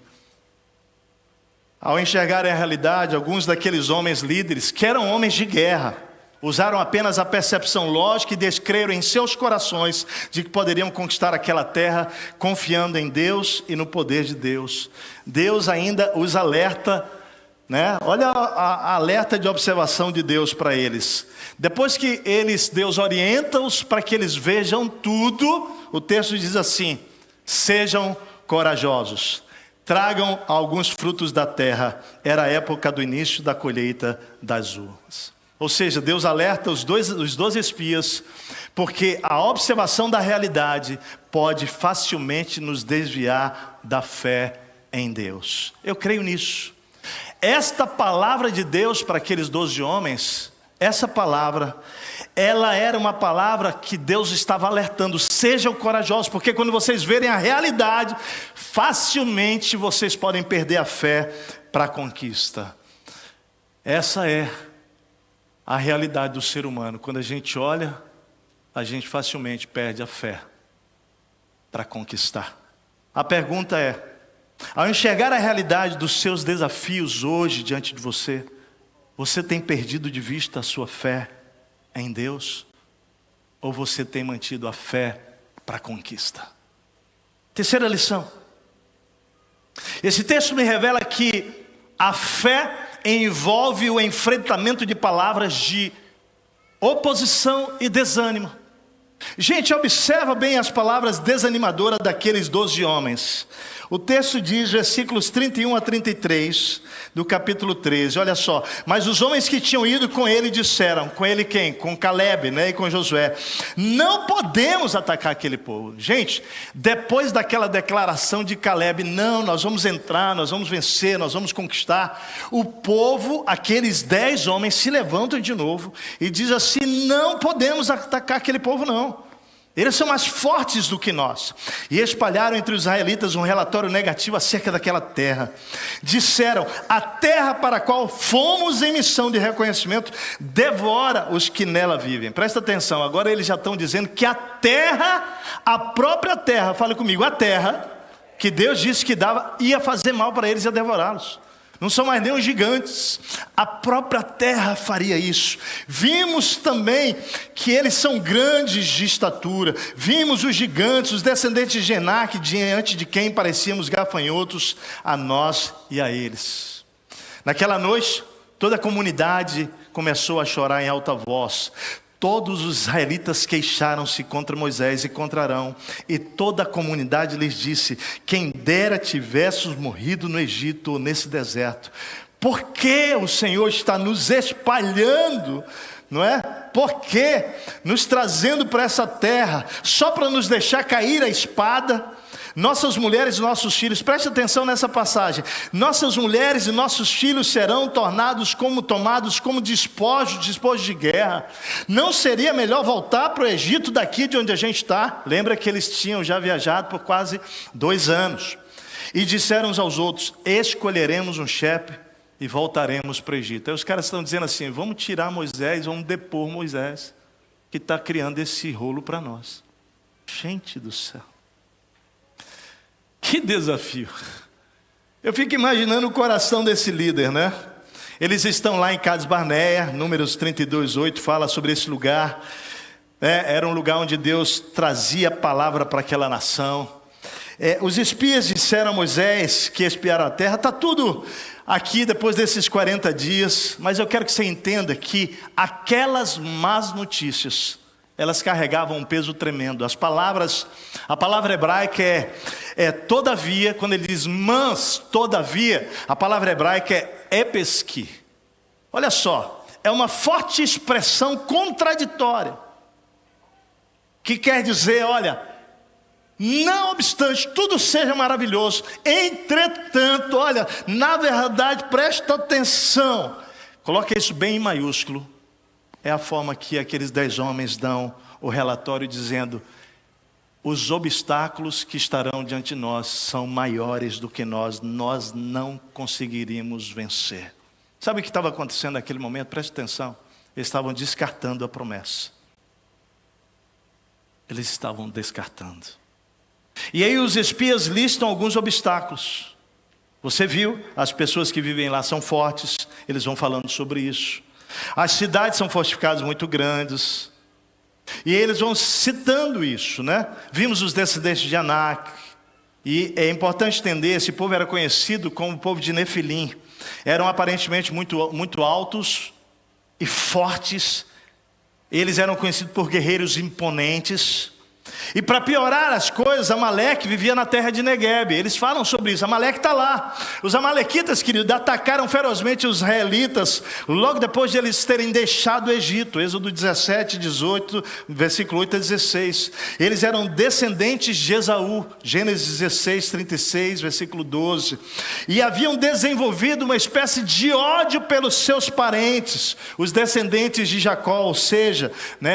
Ao enxergar a realidade, alguns daqueles homens líderes, que eram homens de guerra, usaram apenas a percepção lógica e descreram em seus corações de que poderiam conquistar aquela terra, confiando em Deus e no poder de Deus. Deus ainda os alerta, né? Olha a alerta de observação de Deus para eles. Depois que Deus orienta-os para que eles vejam tudo, o texto diz assim: sejam corajosos, tragam alguns frutos da terra. Era a época do início da colheita das uvas. Ou seja, Deus alerta os 12 espias, porque a observação da realidade pode facilmente nos desviar da fé em Deus. Eu creio nisso. Esta palavra de Deus para aqueles 12 homens, essa palavra, ela era uma palavra que Deus estava alertando: sejam corajosos, porque quando vocês verem a realidade, facilmente vocês podem perder a fé para a conquista. Essa é a realidade do ser humano. Quando a gente olha, a gente facilmente perde a fé para conquistar. A pergunta é: ao enxergar a realidade dos seus desafios hoje diante de você, você tem perdido de vista a sua fé em Deus? Ou você tem mantido a fé para a conquista? Terceira lição. Esse texto me revela que a fé envolve o enfrentamento de palavras de oposição e desânimo. Gente, observa bem as palavras desanimadoras daqueles 12 homens. O texto diz, versículos 31 a 33, do capítulo 13, olha só: mas os homens que tinham ido com ele disseram, com ele quem? Com Caleb, né? E com Josué: não podemos atacar aquele povo. Gente, depois daquela declaração de Caleb, não, nós vamos entrar, nós vamos vencer, nós vamos conquistar, o povo, aqueles 10 homens se levantam de novo e diz assim: não podemos atacar aquele povo não. Eles são mais fortes do que nós. E espalharam entre os israelitas um relatório negativo acerca daquela terra. Disseram: a terra para a qual fomos em missão de reconhecimento devora os que nela vivem. Presta atenção, agora eles já estão dizendo que a terra, a própria terra, fala comigo, a terra que Deus disse que dava, ia fazer mal para eles e ia devorá-los. Não são mais nem os gigantes, a própria terra faria isso. Vimos também que eles são grandes de estatura. Vimos os gigantes, os descendentes de Enaque, diante de quem parecíamos gafanhotos a nós e a eles. Naquela noite, toda a comunidade começou a chorar em alta voz. Todos os israelitas queixaram-se contra Moisés e contra Arão, e toda a comunidade lhes disse: quem dera tivéssemos morrido no Egito ou nesse deserto. Porque o Senhor está nos espalhando, não é? Por que nos trazendo para essa terra só para nos deixar cair a espada? Nossas mulheres e nossos filhos, preste atenção nessa passagem. Nossas mulheres e nossos filhos serão tomados como despojos de guerra. Não seria melhor voltar para o Egito daqui de onde a gente está? Lembra que eles tinham já viajado por quase 2 anos. E disseram uns aos outros: escolheremos um chefe e voltaremos para o Egito. Aí os caras estão dizendo assim: vamos tirar Moisés, vamos depor Moisés, que está criando esse rolo para nós. Gente do céu, que desafio. Eu fico imaginando o coração desse líder, né? Eles estão lá em Cades Barneia, Números 32:8 fala sobre esse lugar. Era um lugar onde Deus trazia a palavra para aquela nação. Os espias disseram a Moisés que espiaram a terra. Está tudo aqui depois desses 40 dias. Mas eu quero que você entenda que aquelas más notícias, elas carregavam um peso tremendo. A palavra hebraica é todavia. Quando ele diz mas, todavia, a palavra hebraica é epesqui. Olha só, é uma forte expressão contraditória, que quer dizer, olha, não obstante tudo seja maravilhoso, entretanto, olha, na verdade, presta atenção, coloca isso bem em maiúsculo. É a forma que aqueles 10 homens dão o relatório dizendo: os obstáculos que estarão diante de nós são maiores do que nós não conseguiríamos vencer. Sabe o que estava acontecendo naquele momento? Preste atenção. Eles estavam descartando a promessa. Eles estavam descartando. E aí os espias listam alguns obstáculos. Você viu, as pessoas que vivem lá são fortes, eles vão falando sobre isso. As cidades são fortificadas muito grandes. E eles vão citando isso, né? Vimos os descendentes de Anak. E é importante entender, esse povo era conhecido como o povo de Nefilim. Eram aparentemente muito altos e fortes. Eles eram conhecidos por guerreiros imponentes. E para piorar as coisas, Amaleque vivia na terra de Neguebe. Eles falam sobre isso, Amaleque está lá. Os amalequitas, queridos, atacaram ferozmente os israelitas logo depois de eles terem deixado o Egito. Êxodo 17, 18, versículo 8 a 16. Eles eram descendentes de Esaú. Gênesis 16, 36, versículo 12. E haviam desenvolvido uma espécie de ódio pelos seus parentes, os descendentes de Jacó, ou seja,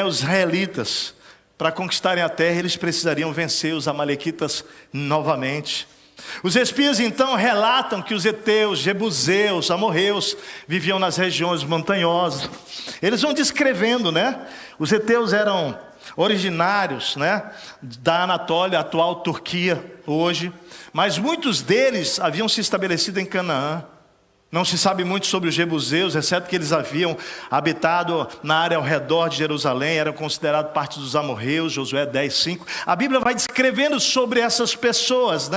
os israelitas. Para conquistarem a terra, eles precisariam vencer os amalequitas novamente. Os espias então relatam que os heteus, jebuseus, amorreus viviam nas regiões montanhosas. Eles vão descrevendo, Os heteus eram originários, da Anatólia, atual Turquia, hoje. Mas muitos deles haviam se estabelecido em Canaã. Não se sabe muito sobre os jebuseus, exceto que eles haviam habitado na área ao redor de Jerusalém, eram considerados parte dos amorreus, Josué 10:5. A Bíblia vai descrevendo sobre essas pessoas,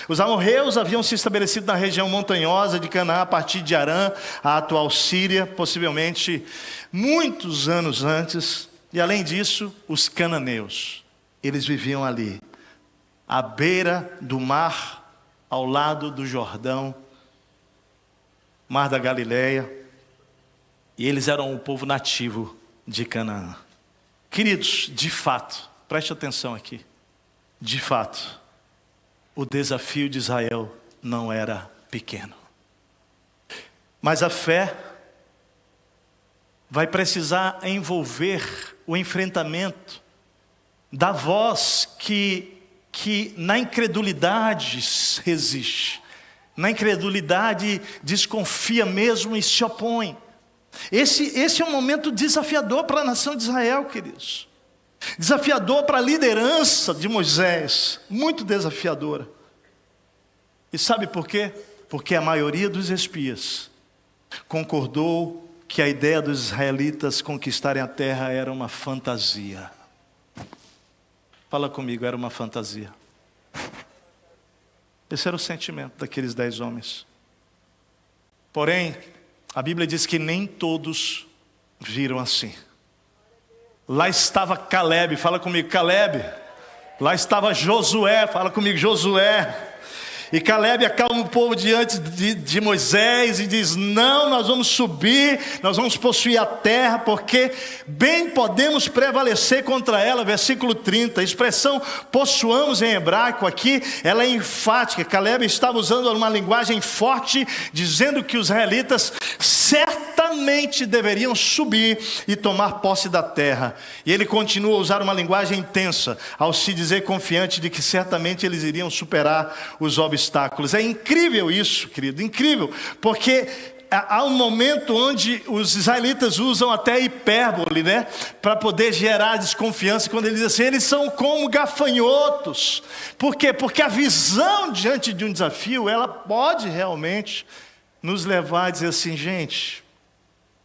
Os amorreus haviam se estabelecido na região montanhosa de Canaã, a partir de Arã, a atual Síria, possivelmente muitos anos antes. E além disso, os cananeus, eles viviam ali, à beira do mar, ao lado do Jordão, Mar da Galileia, e eles eram o povo nativo de Canaã. Queridos, de fato, preste atenção aqui, de fato, o desafio de Israel não era pequeno. Mas a fé vai precisar envolver o enfrentamento da voz que na incredulidade resiste. Na incredulidade desconfia mesmo e se opõe. Esse é um momento desafiador para a nação de Israel, queridos. Desafiador para a liderança de Moisés. Muito desafiadora. E sabe por quê? Porque a maioria dos espias concordou que a ideia dos israelitas conquistarem a terra era uma fantasia. Fala comigo, era uma fantasia. Esse era o sentimento daqueles 10 homens. Porém, a Bíblia diz que nem todos viram assim. Lá estava Calebe, fala comigo, Calebe. Lá estava Josué, fala comigo, Josué. E Caleb acalma o povo diante de Moisés e diz: não, nós vamos subir, nós vamos possuir a terra, porque bem podemos prevalecer contra ela. Versículo 30, a expressão possuamos em hebraico aqui, ela é enfática. Caleb estava usando uma linguagem forte, dizendo que os israelitas certamente deveriam subir e tomar posse da terra. E ele continua a usar uma linguagem intensa, ao se dizer confiante de que certamente eles iriam superar os obstáculos. É incrível isso, querido, incrível, porque há um momento onde os israelitas usam até hipérbole, né, para poder gerar desconfiança, quando ele diz assim: eles são como gafanhotos. Por quê? Porque a visão diante de um desafio, ela pode realmente nos levar a dizer assim: gente,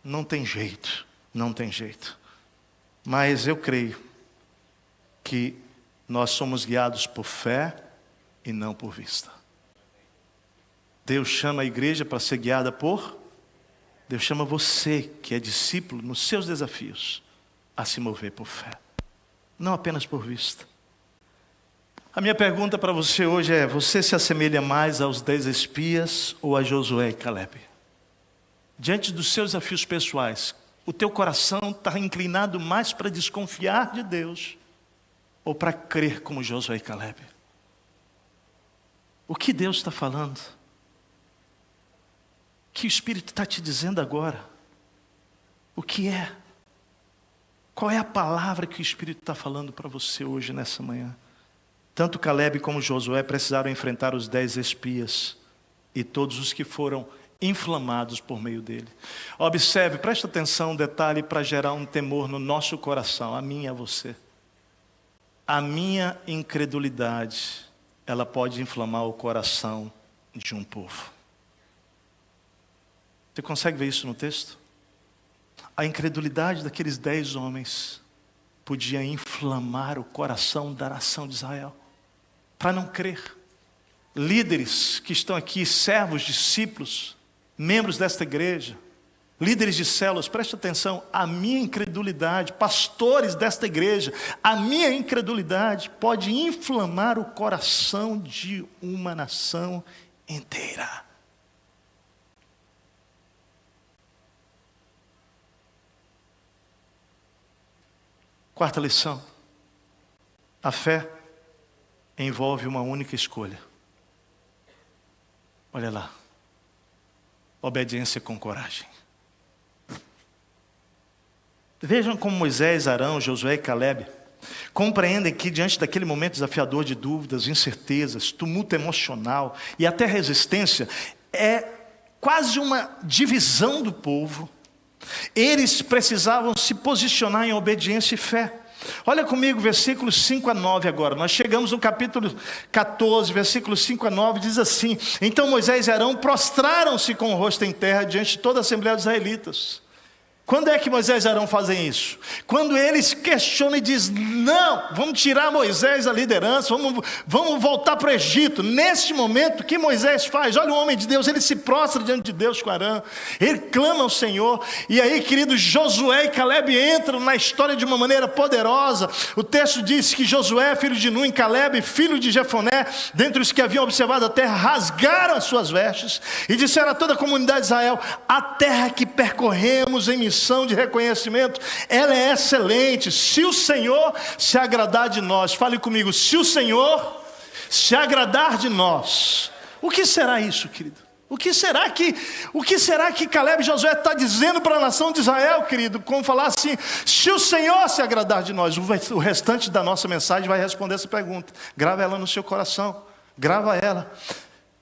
não tem jeito, não tem jeito. Mas eu creio que nós somos guiados por fé e não por vista. Deus chama a igreja para ser guiada por... Deus chama você, que é discípulo, nos seus desafios, a se mover por fé, não apenas por vista. A minha pergunta para você hoje é: você se assemelha mais aos 10 espias ou a Josué e Caleb? Diante dos seus desafios pessoais, o teu coração está inclinado mais para desconfiar de Deus ou para crer como Josué e Caleb? O que Deus está falando? O que o Espírito está te dizendo agora? O que é? Qual é a palavra que o Espírito está falando para você hoje, nessa manhã? Tanto Caleb como Josué precisaram enfrentar os 10 espias e todos os que foram inflamados por meio dele. Observe, preste atenção, um detalhe para gerar um temor no nosso coração, a mim e a você. A minha incredulidade, ela pode inflamar o coração de um povo. Você consegue ver isso no texto? A incredulidade daqueles 10 homens podia inflamar o coração da nação de Israel, para não crer. Líderes que estão aqui, servos, discípulos, membros desta igreja, líderes de células, preste atenção, a minha incredulidade, pastores desta igreja, a minha incredulidade pode inflamar o coração de uma nação inteira. Quarta lição: a fé envolve uma única escolha. Olha lá, obediência com coragem. Vejam como Moisés, Arão, Josué e Caleb compreendem que diante daquele momento desafiador de dúvidas, incertezas, tumulto emocional e até resistência, é quase uma divisão do povo. Eles precisavam se posicionar em obediência e fé. Olha comigo, versículos 5 a 9 agora. Nós chegamos no capítulo 14, versículos 5 a 9, diz assim: então Moisés e Arão prostraram-se com o rosto em terra diante de toda a Assembleia dos Israelitas. Quando é que Moisés e Arão fazem isso? Quando eles questionam e dizem: não, vamos tirar Moisés da liderança, vamos voltar para o Egito. Neste momento, o que Moisés faz? Olha o homem de Deus, ele se prostra diante de Deus com Arão, ele clama ao Senhor. E aí, querido, Josué e Caleb entram na história de uma maneira poderosa. O texto diz que Josué, filho de Nun, e Caleb, filho de Jefoné, dentre os que haviam observado a terra, rasgaram as suas vestes e disseram a toda a comunidade de Israel: a terra que percorremos em missão de reconhecimento, ela é excelente. Se o Senhor se agradar de nós, fale comigo, se o Senhor se agradar de nós, o que será isso, querido? O que será que Caleb e Josué está dizendo para a nação de Israel, querido? Como falar assim: se o Senhor se agradar de nós. O restante da nossa mensagem vai responder essa pergunta. Grava ela no seu coração, grava ela.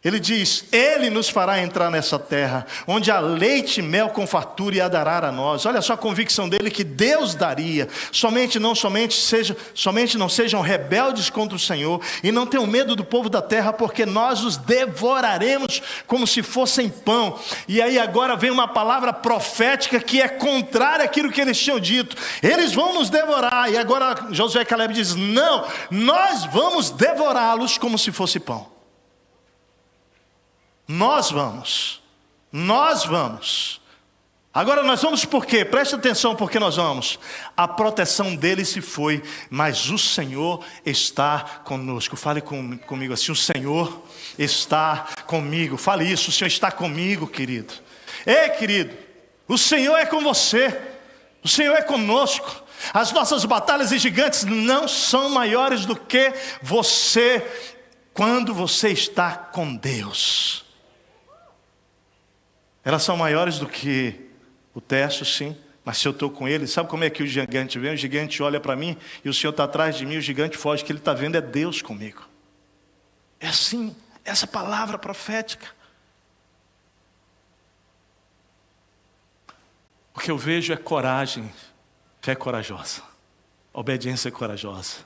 Ele diz: ele nos fará entrar nessa terra, onde há leite e mel com fartura, e a dará a nós. Olha só a convicção dele que Deus daria. Somente não sejam rebeldes contra o Senhor, e não tenham medo do povo da terra, porque nós os devoraremos como se fossem pão. E aí agora vem uma palavra profética que é contrária àquilo que eles tinham dito. Eles vão nos devorar. E agora Josué e Caleb diz: não, nós vamos devorá-los como se fosse pão. Nós vamos. Agora nós vamos por quê? Preste atenção porque nós vamos. A proteção dele se foi, mas o Senhor está conosco. Fale comigo assim, o Senhor está comigo. Fale isso, o Senhor está comigo, querido. Ei, querido, o Senhor é com você. O Senhor é conosco. As nossas batalhas e gigantes não são maiores do que você, quando você está com Deus. Elas são maiores do que o teste, sim, mas se eu estou com ele, sabe como é que o gigante vem? O gigante olha para mim e o Senhor está atrás de mim, o gigante foge, que ele está vendo é Deus comigo. É assim, essa palavra profética. O que eu vejo é coragem, fé corajosa, obediência corajosa.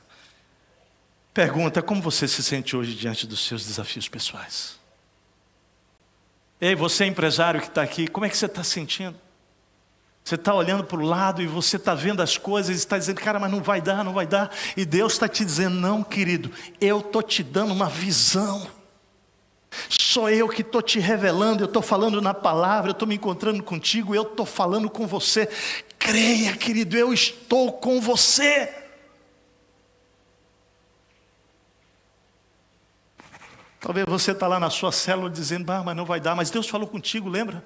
Pergunta, como você se sente hoje diante dos seus desafios pessoais? Ei, você empresário que está aqui, como é que você está sentindo? Você está olhando para o lado e você está vendo as coisas e está dizendo, cara, mas não vai dar, não vai dar. E Deus está te dizendo, não, querido, eu estou te dando uma visão. Sou eu que estou te revelando, eu estou falando na palavra, eu estou me encontrando contigo, eu estou falando com você. Creia, querido, eu estou com você. Talvez você está lá na sua célula dizendo, mas não vai dar, mas Deus falou contigo, lembra?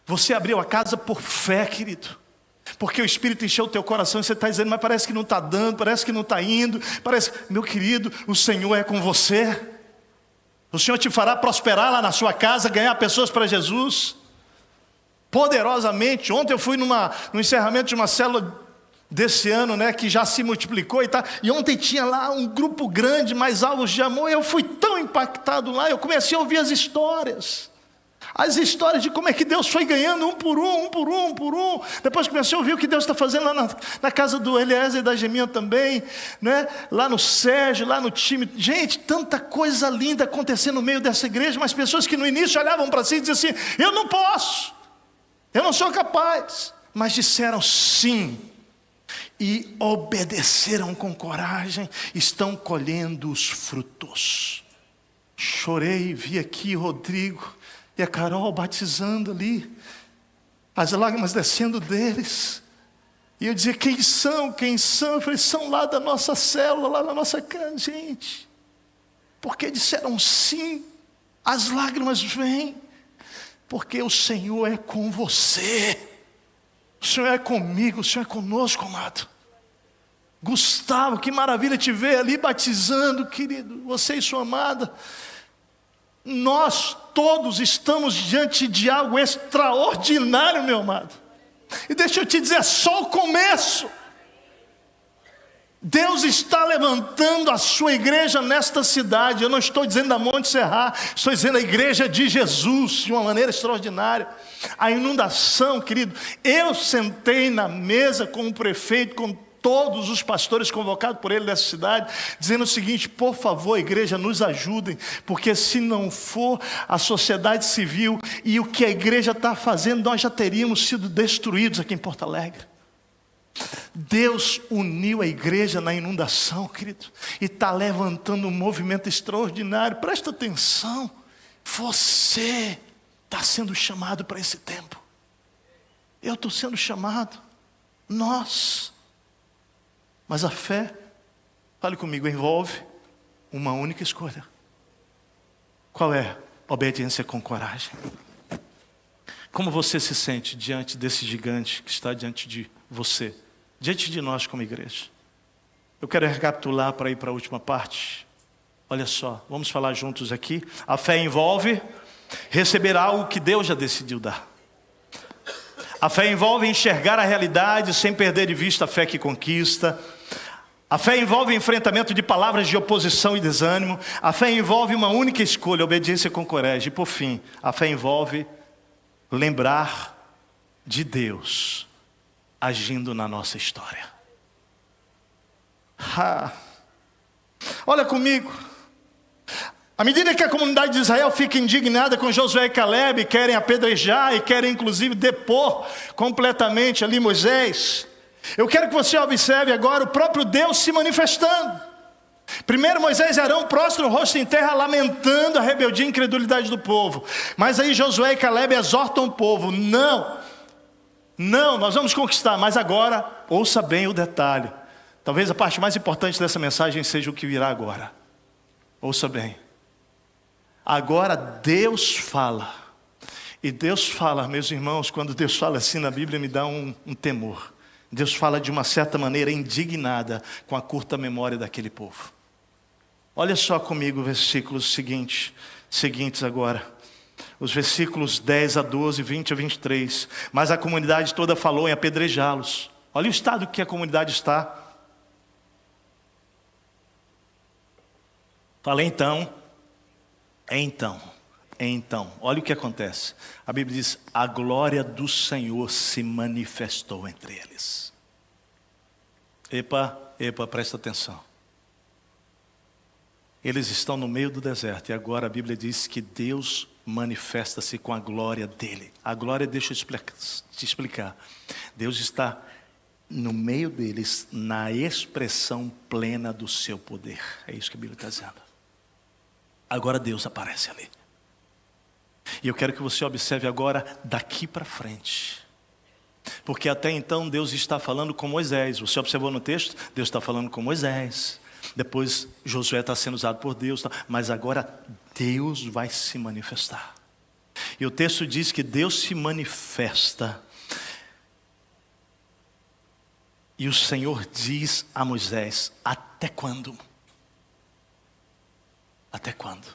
Você abriu a casa por fé, querido. Porque o Espírito encheu o teu coração e você está dizendo, mas parece que não está dando, parece que não está indo. Meu querido, o Senhor é com você. O Senhor te fará prosperar lá na sua casa, ganhar pessoas para Jesus. Poderosamente. Ontem eu fui no encerramento de uma célula desse ano, né, que já se multiplicou e tal. E ontem tinha lá um grupo grande, mais alvos de amor. Eu fui tão impactado lá, eu comecei a ouvir as histórias. As histórias de como é que Deus foi ganhando um por um. Depois comecei a ouvir o que Deus está fazendo lá na casa do Eliezer e da Geminha também, né? Lá no Sérgio, lá no time. Gente, tanta coisa linda acontecendo no meio dessa igreja, mas pessoas que no início olhavam para si e diziam assim, eu não posso, eu não sou capaz. Mas disseram sim. E obedeceram com coragem, estão colhendo os frutos. Chorei, vi aqui o Rodrigo e a Carol batizando ali, as lágrimas descendo deles. E eu dizia, quem são? Eu falei, são lá da nossa célula, lá na nossa casa, gente. Porque disseram sim, as lágrimas vêm, porque o Senhor é com você. O Senhor é comigo, o Senhor é conosco, amado. Gustavo, que maravilha te ver ali batizando, querido, você e sua amada. Nós todos estamos diante de algo extraordinário, meu amado. E deixa eu te dizer, é só o começo. Deus está levantando a sua igreja nesta cidade. Eu não estou dizendo da Monte Serra, estou dizendo a igreja de Jesus, de uma maneira extraordinária. A inundação, querido, eu sentei na mesa com o prefeito, com todos os pastores convocados por ele nessa cidade, dizendo o seguinte, por favor, igreja, nos ajudem, porque se não for a sociedade civil e o que a igreja está fazendo, nós já teríamos sido destruídos aqui em Porto Alegre. Deus uniu a igreja na inundação, querido, e está levantando um movimento extraordinário. Presta atenção, você está sendo chamado para esse tempo. Eu estou sendo chamado, nós. Mas a fé, fale comigo, envolve uma única escolha. Qual é? Obediência com coragem. Como você se sente diante desse gigante que está diante de você, diante de nós como igreja? Eu quero recapitular para ir para a última parte. Olha só, vamos falar juntos aqui. A fé envolve receber algo que Deus já decidiu dar. A fé envolve enxergar a realidade sem perder de vista a fé que conquista. A fé envolve enfrentamento de palavras de oposição e desânimo. A fé envolve uma única escolha, obediência com coragem. E por fim, a fé envolve lembrar de Deus agindo na nossa história. Olha comigo. À medida que a comunidade de Israel fica indignada com Josué e Caleb, querem apedrejar e querem inclusive depor completamente ali Moisés, eu quero que você observe agora o próprio Deus se manifestando. Primeiro Moisés e Arão prostram o rosto em terra, lamentando a rebeldia e incredulidade do povo. Mas aí Josué e Caleb exortam o povo: não, nós vamos conquistar. Mas agora, ouça bem o detalhe. Talvez a parte mais importante dessa mensagem seja o que virá agora. Ouça bem. Agora Deus fala. E Deus fala, meus irmãos, quando Deus fala assim na Bíblia, me dá um temor. Deus fala de uma certa maneira indignada com a curta memória daquele povo. Olha só comigo os versículos seguintes agora. Os versículos 10 a 12, 20 a 23. Mas a comunidade toda falou em apedrejá-los. Olha o estado que a comunidade está. Fala então, olha o que acontece. A Bíblia diz: a glória do Senhor se manifestou entre eles. Epa, presta atenção. Eles estão no meio do deserto e agora a Bíblia diz que Deus manifesta-se com a glória dele. A glória, deixa eu te explicar. Deus está no meio deles, na expressão plena do seu poder. É isso que a Bíblia está dizendo. Agora Deus aparece ali. E eu quero que você observe agora daqui para frente. Porque até então Deus está falando com Moisés. Você observou no texto? Deus está falando com Moisés. Depois Josué está sendo usado por Deus. Mas agora Deus vai se manifestar. E o texto diz que Deus se manifesta. E o Senhor diz a Moisés: até quando? Até quando?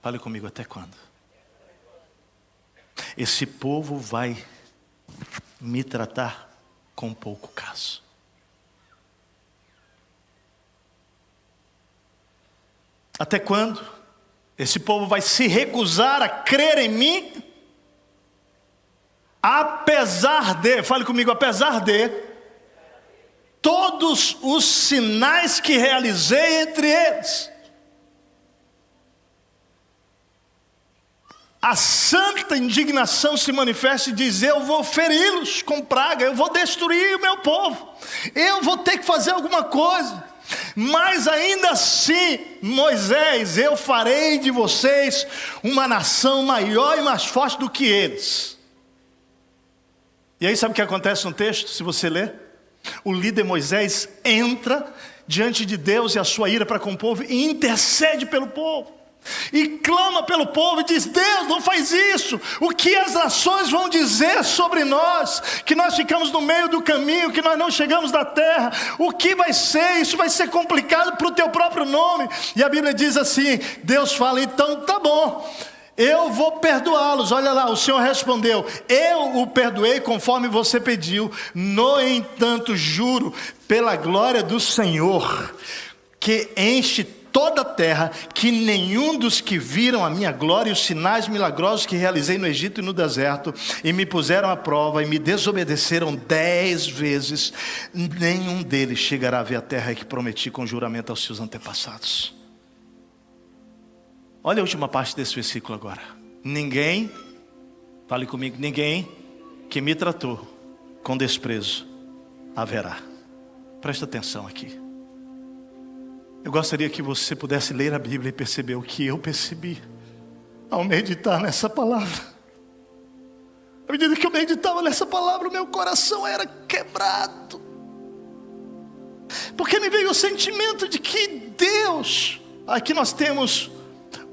Fale comigo, até quando? Esse povo vai me tratar com pouco caso. Até quando? Esse povo vai se recusar a crer em mim, apesar de, fale comigo, apesar de todos os sinais que realizei entre eles. A santa indignação se manifesta e diz: eu vou feri-los com praga, eu vou destruir o meu povo, eu vou ter que fazer alguma coisa. Mas ainda assim, Moisés, eu farei de vocês uma nação maior e mais forte do que eles. E aí sabe o que acontece no texto, se você ler? O líder Moisés entra diante de Deus e a sua ira para com o povo e intercede pelo povo. E clama pelo povo e diz: Deus, não faz isso. O que as nações vão dizer sobre nós? Que nós ficamos no meio do caminho, que nós não chegamos da terra. O que vai ser? Isso vai ser complicado para o teu próprio nome. E a Bíblia diz assim, Deus fala: então tá bom, eu vou perdoá-los. Olha lá, o Senhor respondeu: eu o perdoei conforme você pediu. No entanto, juro pela glória do Senhor, que enche toda a terra, que nenhum dos que viram a minha glória e os sinais milagrosos que realizei no Egito e no deserto, e me puseram à prova e me desobedeceram 10 vezes, nenhum deles chegará a ver a terra que prometi com juramento aos seus antepassados. Olha a última parte desse versículo agora. Ninguém, fale comigo, ninguém que me tratou com desprezo haverá. Presta atenção aqui. Eu gostaria que você pudesse ler a Bíblia e perceber o que eu percebi ao meditar nessa palavra. À medida que eu meditava nessa palavra, o meu coração era quebrado. Porque me veio o sentimento de que Deus... Aqui nós temos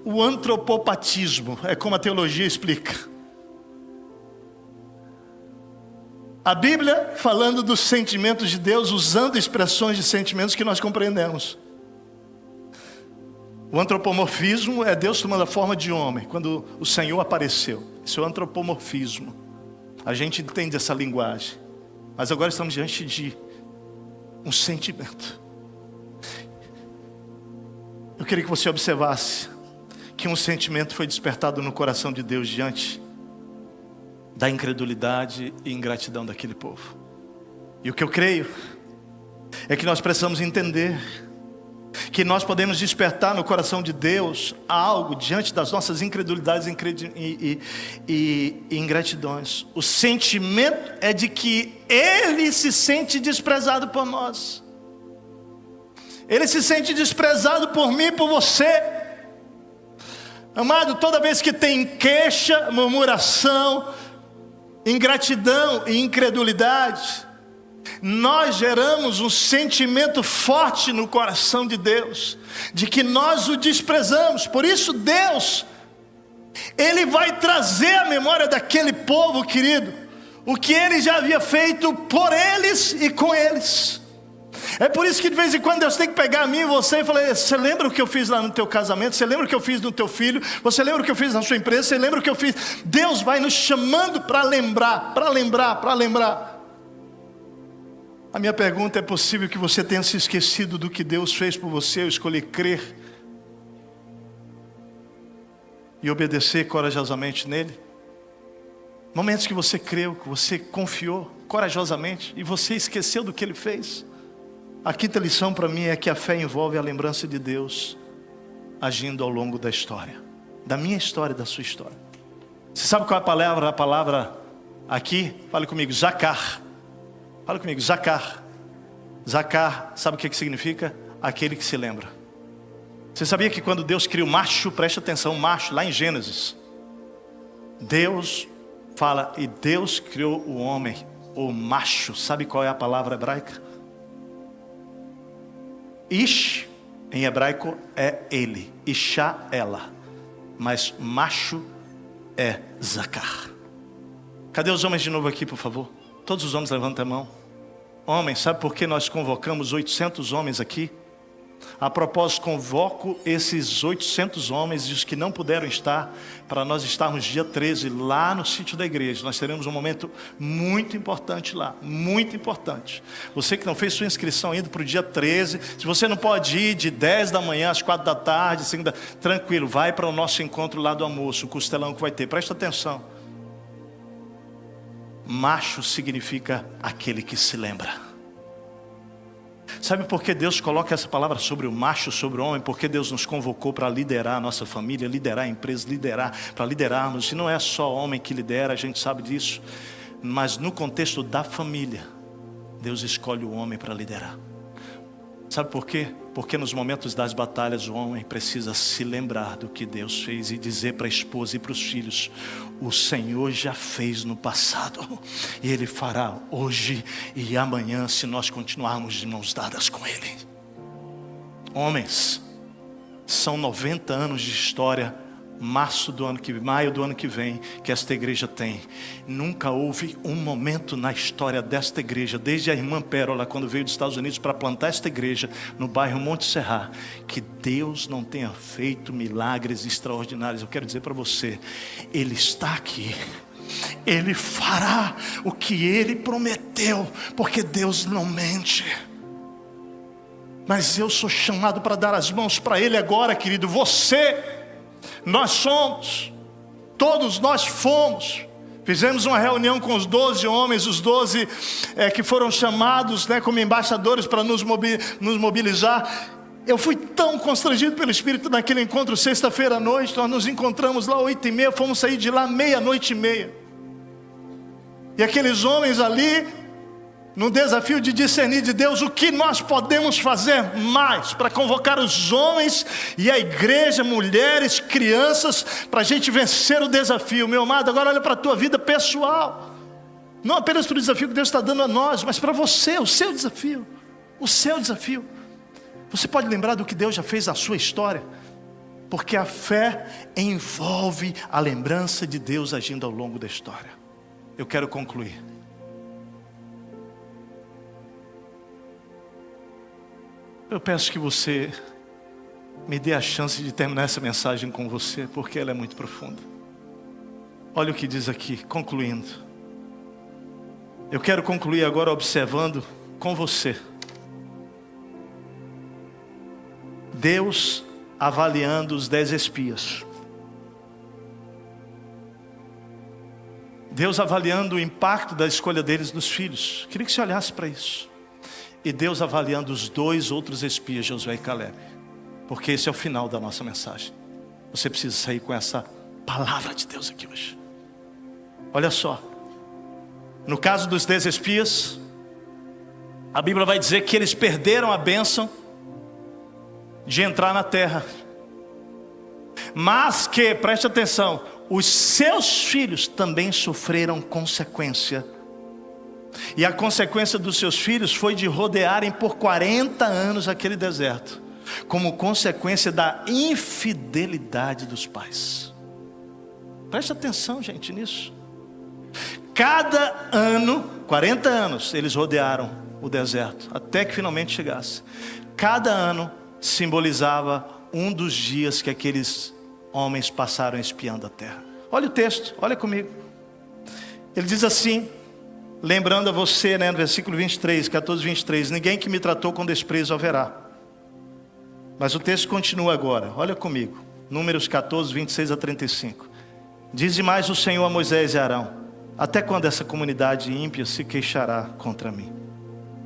o antropopatismo, é como a teologia explica. A Bíblia falando dos sentimentos de Deus, usando expressões de sentimentos que nós compreendemos. O antropomorfismo é Deus tomando a forma de homem, quando o Senhor apareceu. Isso é o antropomorfismo. A gente entende essa linguagem. Mas agora estamos diante de um sentimento. Eu queria que você observasse que um sentimento foi despertado no coração de Deus diante da incredulidade e ingratidão daquele povo. E o que eu creio é que nós precisamos entender que nós podemos despertar no coração de Deus algo diante das nossas incredulidades e ingratidões. O sentimento é de que Ele se sente desprezado por nós. Ele se sente desprezado por mim e por você. Amado, toda vez que tem queixa, murmuração, ingratidão e incredulidade, nós geramos um sentimento forte no coração de Deus, de que nós o desprezamos. Por isso Deus, Ele vai trazer à memória daquele povo, querido, o que Ele já havia feito por eles e com eles. É por isso que de vez em quando Deus tem que pegar a mim e você e falar: você lembra o que eu fiz lá no teu casamento? Você lembra o que eu fiz no teu filho? Você lembra o que eu fiz na sua empresa? Você lembra o que eu fiz? Deus vai nos chamando para lembrar, para lembrar, para lembrar. A minha pergunta: é possível que você tenha se esquecido do que Deus fez por você? Eu escolhi crer e obedecer corajosamente nele. Momentos que você creu, que você confiou corajosamente e você esqueceu do que Ele fez. A quinta lição para mim é que a fé envolve a lembrança de Deus agindo ao longo da história, da minha história e da sua história. Você sabe qual é a palavra? A palavra aqui, fale comigo, Zacar. Fala comigo, Zacar. Zacar, sabe o que significa? Aquele que se lembra. Você sabia que quando Deus cria o macho, preste atenção, macho, lá em Gênesis, Deus fala, e Deus criou o homem, o macho. Sabe qual é a palavra hebraica? Ish, em hebraico, é ele. Ishá, ela. Mas macho é Zacar. Cadê os homens de novo aqui, por favor? Todos os homens levantem a mão. Homens, sabe por que nós convocamos 800 homens aqui? A propósito, convoco esses 800 homens e os que não puderam estar, para nós estarmos dia 13 lá no sítio da igreja. Nós teremos um momento muito importante lá, muito importante. Você que não fez sua inscrição ainda para o dia 13, se você não pode ir de 10 da manhã às 4 da tarde, tranquilo, vai para o nosso encontro lá do almoço, o costelão que vai ter. Presta atenção. Macho significa aquele que se lembra. Sabe por que Deus coloca essa palavra sobre o macho, sobre o homem? Porque Deus nos convocou para liderar a nossa família, liderar a empresa, para liderarmos. E não é só homem que lidera, a gente sabe disso. Mas no contexto da família, Deus escolhe o homem para liderar. Sabe por quê? Porque nos momentos das batalhas o homem precisa se lembrar do que Deus fez e dizer para a esposa e para os filhos: o Senhor já fez no passado e Ele fará hoje e amanhã, se nós continuarmos de mãos dadas com Ele. Homens, são 90 anos de história. Maio do ano que vem, que esta igreja tem. Nunca houve um momento na história desta igreja, desde a irmã Pérola, quando veio dos Estados Unidos para plantar esta igreja no bairro Monte Serra, que Deus não tenha feito milagres extraordinários. Eu quero dizer para você, Ele está aqui. Ele fará o que Ele prometeu, porque Deus não mente. Mas eu sou chamado para dar as mãos para Ele agora, querido. Nós somos, todos nós fomos. Fizemos uma reunião com os 12 homens, os 12 que foram chamados, como embaixadores para nos mobilizar. Eu fui tão constrangido pelo Espírito naquele encontro, sexta-feira à noite. Nós nos encontramos lá 8h30, fomos sair de lá 00:30. E aqueles homens ali, no desafio de discernir de Deus o que nós podemos fazer mais para convocar os homens e a igreja, mulheres, crianças, para a gente vencer o desafio. Meu amado, agora olha para a tua vida pessoal, não apenas para o desafio que Deus está dando a nós, mas para você, o seu desafio. Você pode lembrar do que Deus já fez na sua história, porque a fé envolve a lembrança de Deus agindo ao longo da história. Eu quero concluir. Eu peço que você me dê a chance de terminar essa mensagem com você, porque ela é muito profunda. Olha o que diz aqui, concluindo. Eu quero concluir agora observando com você Deus avaliando os 10 espias. Deus avaliando o impacto da escolha deles nos filhos. Queria que você olhasse para isso. E Deus avaliando os 2 outros espias, Josué e Caleb. Porque esse é o final da nossa mensagem. Você precisa sair com essa palavra de Deus aqui hoje. Olha só. No caso dos 10 espias, a Bíblia vai dizer que eles perderam a bênção de entrar na terra. Mas que, preste atenção, os seus filhos também sofreram consequência. E a consequência dos seus filhos foi de rodearem por 40 anos aquele deserto, como consequência da infidelidade dos pais. Preste atenção, gente, nisso. Cada ano, 40 anos, eles rodearam o deserto, até que finalmente chegasse. Cada ano simbolizava um dos dias que aqueles homens passaram espiando a terra. Olha o texto, olha comigo. Ele diz assim, lembrando a você, no versículo 23, 14, 23, ninguém que me tratou com desprezo haverá. Mas o texto continua agora, olha comigo, Números 14, 26 a 35. Diz mais o Senhor a Moisés e Arão: até quando essa comunidade ímpia se queixará contra mim?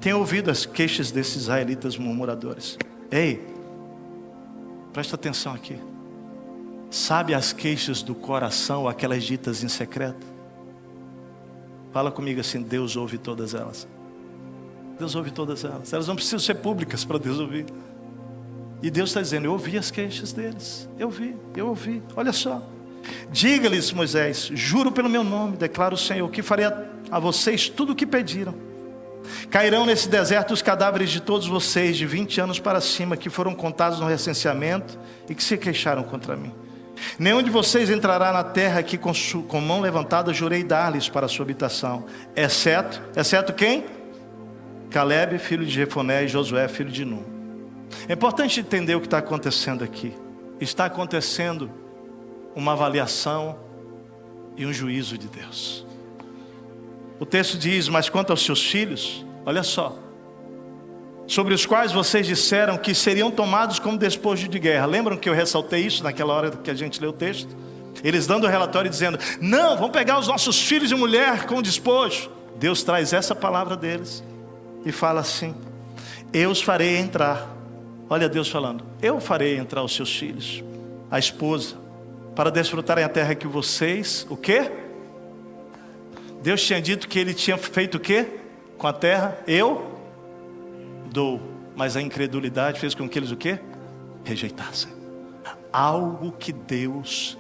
Tenho ouvido as queixas desses israelitas murmuradores. Ei, presta atenção aqui. Sabe as queixas do coração, aquelas ditas em secreto? Fala comigo assim, Deus ouve todas elas. Deus ouve todas elas. Elas não precisam ser públicas para Deus ouvir. E Deus está dizendo, eu ouvi as queixas deles. Eu ouvi. Olha só. Diga-lhes, Moisés, juro pelo meu nome, declara o Senhor, que farei a vocês tudo o que pediram. Cairão nesse deserto os cadáveres de todos vocês, de 20 anos para cima, que foram contados no recenseamento e que se queixaram contra mim. Nenhum de vocês entrará na terra que com mão levantada jurei dar-lhes para a sua habitação, exceto quem? Calebe, filho de Jefoné, e Josué, filho de Nun. É importante entender o que está acontecendo aqui. Está acontecendo uma avaliação e um juízo de Deus. O texto diz, mas quanto aos seus filhos, olha só, sobre os quais vocês disseram que seriam tomados como despojo de guerra. Lembram que eu ressaltei isso naquela hora que a gente leu o texto? Eles dando o relatório dizendo, não, vamos pegar os nossos filhos e mulher como despojo. Deus traz essa palavra deles e fala assim, eu os farei entrar. Olha Deus falando, eu farei entrar os seus filhos, a esposa, para desfrutarem a terra que vocês, o quê? Deus tinha dito que ele tinha feito o quê? Com a terra, eu dou. Mas a incredulidade fez com que eles o quê? Rejeitassem. Algo que Deus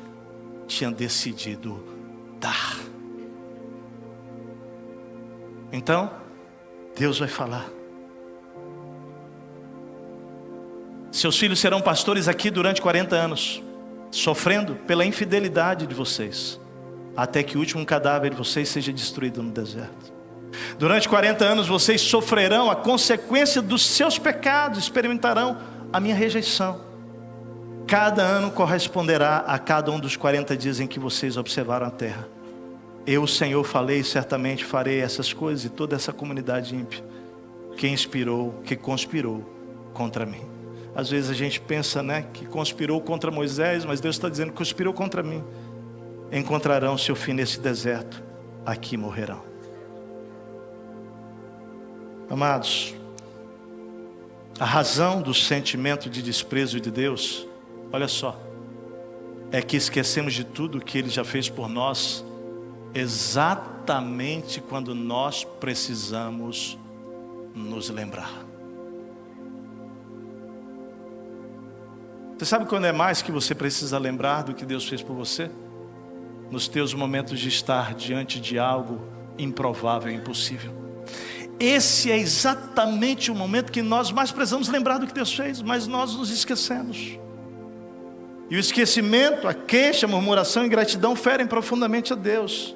tinha decidido dar. Então, Deus vai falar. Seus filhos serão pastores aqui durante 40 anos, sofrendo pela infidelidade de vocês, até que o último cadáver de vocês seja destruído no deserto. Durante 40 anos vocês sofrerão a consequência dos seus pecados, experimentarão a minha rejeição. Cada ano corresponderá a cada um dos 40 dias em que vocês observaram a terra. Eu, o Senhor, falei, certamente farei essas coisas, e toda essa comunidade ímpia que conspirou contra mim. Às vezes a gente pensa, que conspirou contra Moisés, mas Deus está dizendo que conspirou contra mim. Encontrarão seu fim nesse deserto, aqui morrerão. Amados, a razão do sentimento de desprezo de Deus, olha só, é que esquecemos de tudo que Ele já fez por nós, exatamente quando nós precisamos nos lembrar. Você sabe quando é mais que você precisa lembrar do que Deus fez por você? Nos teus momentos de estar diante de algo improvável e impossível. Esse é exatamente o momento que nós mais precisamos lembrar do que Deus fez, mas nós nos esquecemos. E o esquecimento, a queixa, a murmuração e a ingratidão ferem profundamente a Deus.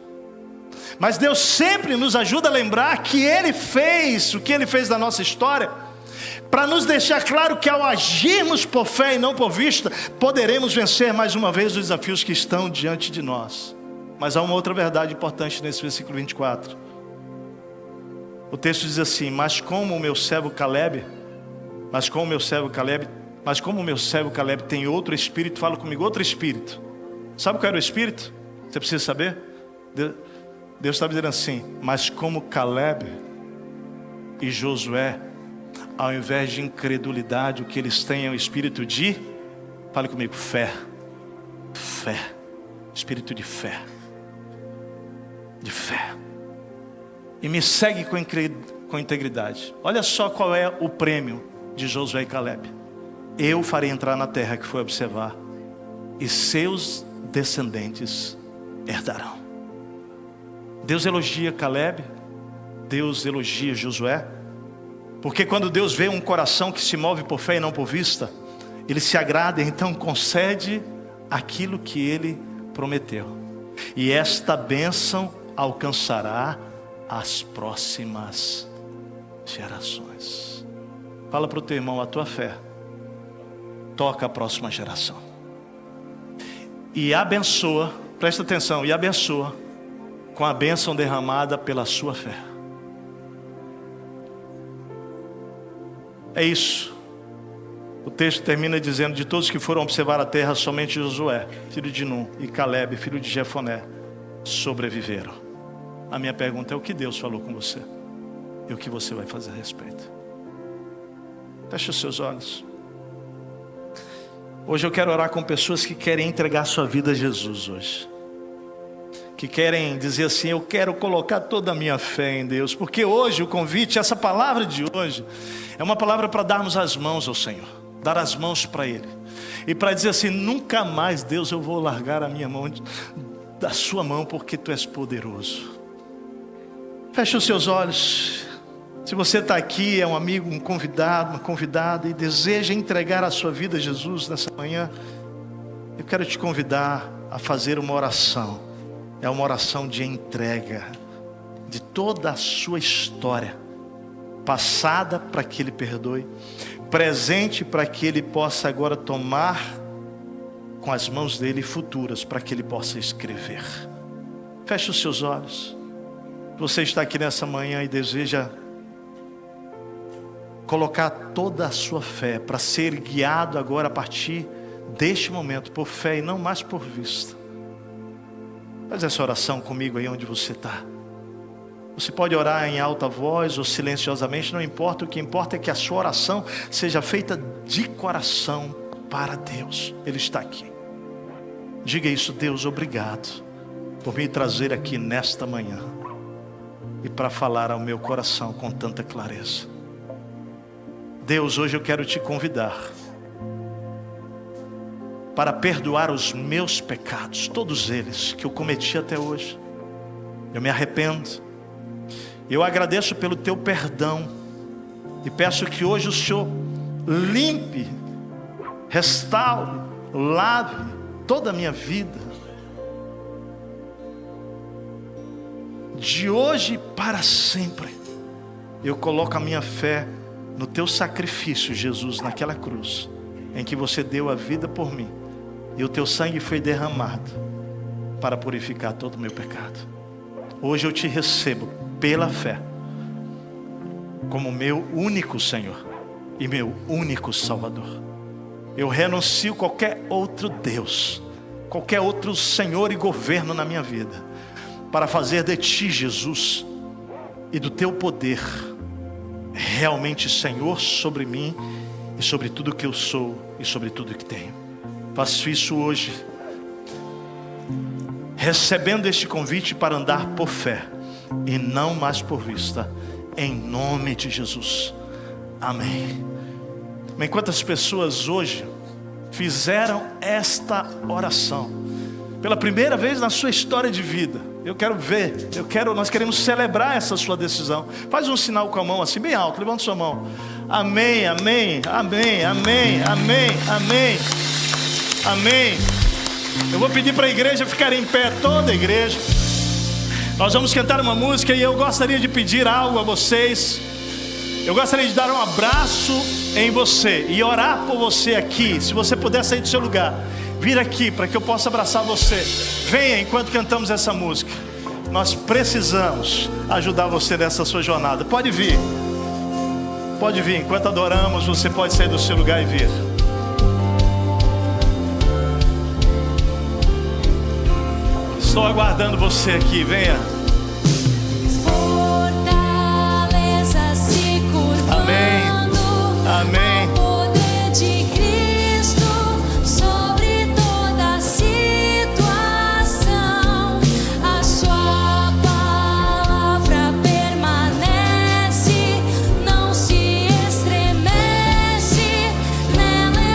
Mas Deus sempre nos ajuda a lembrar que Ele fez o que Ele fez na nossa história, para nos deixar claro que ao agirmos por fé e não por vista, poderemos vencer mais uma vez os desafios que estão diante de nós. Mas há uma outra verdade importante nesse versículo 24. O texto diz assim, mas como o meu servo Calebe tem outro espírito, fala comigo, outro espírito. Sabe qual era o espírito? Você precisa saber? Deus está dizendo assim, mas como Calebe e Josué, ao invés de incredulidade, o que eles têm é o espírito de, fale comigo, fé, espírito de fé, e me segue com integridade. Olha só qual é o prêmio de Josué e Calebe. eu farei entrar na terra que foi observar, e seus descendentes herdarão. Deus elogia Caleb, Deus elogia Josué, porque quando Deus vê um coração que se move por fé e não por vista, Ele se agrada e então concede aquilo que Ele prometeu. E esta bênção alcançará as próximas gerações. Fala para o teu irmão, a tua fé toca a próxima geração. E abençoa, presta atenção, e abençoa com a bênção derramada pela sua fé. É isso. O texto termina dizendo: de todos que foram observar a terra, somente Josué, filho de Nun, e Caleb, filho de Jefoné, sobreviveram. A minha pergunta é: o que Deus falou com você? E o que você vai fazer a respeito? Feche os seus olhos. Hoje eu quero orar com pessoas que querem entregar sua vida a Jesus hoje. Que querem dizer assim: eu quero colocar toda a minha fé em Deus. Porque hoje o convite, essa palavra de hoje, é uma palavra para darmos as mãos ao Senhor. Dar as mãos para Ele. E para dizer assim: nunca mais, Deus, eu vou largar a minha mão da sua mão, porque Tu és poderoso. Feche os seus olhos. Se você está aqui, é um amigo, um convidado, uma convidada, e deseja entregar a sua vida a Jesus nessa manhã, eu quero te convidar a fazer uma oração. É uma oração de entrega de toda a sua história passada, para que Ele perdoe, presente para que Ele possa agora tomar com as mãos dele, futuras para que Ele possa escrever. Feche os seus olhos. Você está aqui nessa manhã e deseja colocar toda a sua fé para ser guiado agora a partir deste momento por fé e não mais por vista. Faz essa oração comigo aí onde você está. Você pode orar em alta voz ou silenciosamente, não importa. O que importa é que a sua oração seja feita de coração para Deus. Ele está aqui. Diga isso: Deus, obrigado por me trazer aqui nesta manhã e para falar ao meu coração com tanta clareza. Deus, hoje eu quero te convidar para perdoar os meus pecados, todos eles que eu cometi até hoje. Eu me arrependo. Eu agradeço pelo teu perdão e peço que hoje o Senhor limpe, restaure, lave toda a minha vida. De hoje para sempre, eu coloco a minha fé no teu sacrifício, Jesus, naquela cruz, em que você deu a vida por mim, e o teu sangue foi derramado para purificar todo o meu pecado. Hoje eu te recebo pela fé, como meu único Senhor e meu único Salvador. Eu renuncio qualquer outro Deus, qualquer outro Senhor e governo na minha vida, para fazer de ti, Jesus, e do teu poder realmente Senhor sobre mim e sobre tudo que eu sou e sobre tudo que tenho. Faço isso hoje, recebendo este convite para andar por fé e não mais por vista, em nome de Jesus. Amém. Bem, quantas pessoas hoje fizeram esta oração pela primeira vez na sua história de vida? Eu quero ver, nós queremos celebrar essa sua decisão. Faz um sinal com a mão assim, bem alto, levanta sua mão. Amém, amém, amém, amém, amém, amém, amém. Eu vou pedir para a igreja ficar em pé, toda a igreja. Nós vamos cantar uma música e eu gostaria de pedir algo a vocês. Eu gostaria de dar um abraço em você e orar por você aqui. Se você puder sair do seu lugar, vir aqui para que eu possa abraçar você. Venha enquanto cantamos essa música. Nós precisamos ajudar você nessa sua jornada. Pode vir. Pode vir. Enquanto adoramos, você pode sair do seu lugar e vir. Estou aguardando você aqui. Venha. Fortaleza se curvando. Amém. Amém. Permanece, não se estremece, nela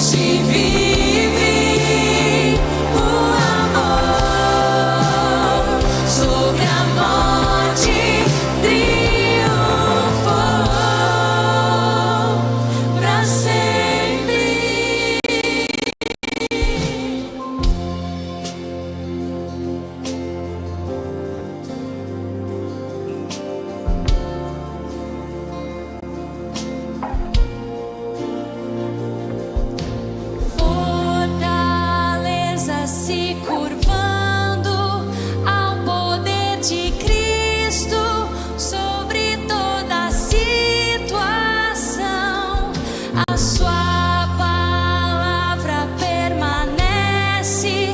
hoje vive o amor, sobre a morte triunfou para sempre. Fortaleza se curvando ao poder de Cristo sobre toda situação. A sua palavra permanece,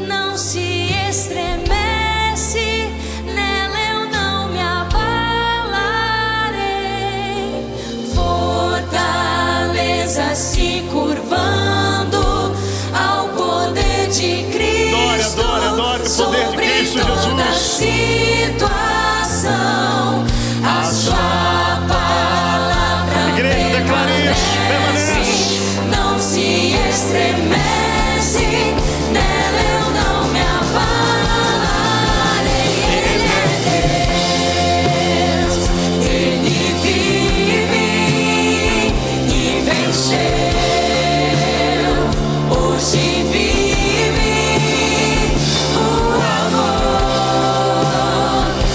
não se estremece, nela eu não me abalarei. Fortaleza se curvando ao poder de Cristo, Adore o poder de sobre Cristo, toda Jesus. situação. A sua palavra Igreja, declare isso, permanece, não se estremece, nela eu não me abalarei. Ele é Deus, Ele vive e venceu. Hoje vive o amor,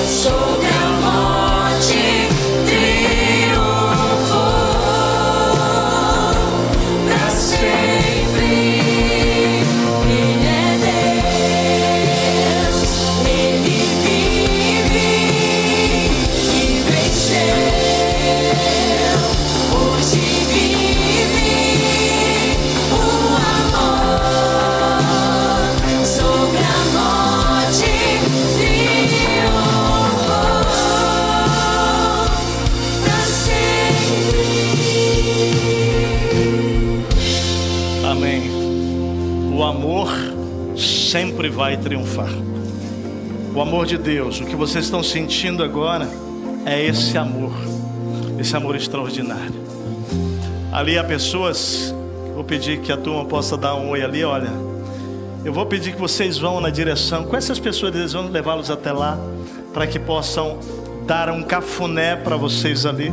sobre a morte triunfou para sempre. Ele é Deus, Ele vive e venceu. Hoje vive o amor, sobre a morte triunfou para sempre. Amém. O amor sempre vai triunfar. O amor de Deus, o que vocês estão sentindo agora é esse amor extraordinário. Ali há pessoas, vou pedir que a turma possa dar um oi ali, olha. Eu vou pedir que vocês vão na direção, com essas pessoas, eles vão levá-los até lá, para que possam dar um cafuné para vocês ali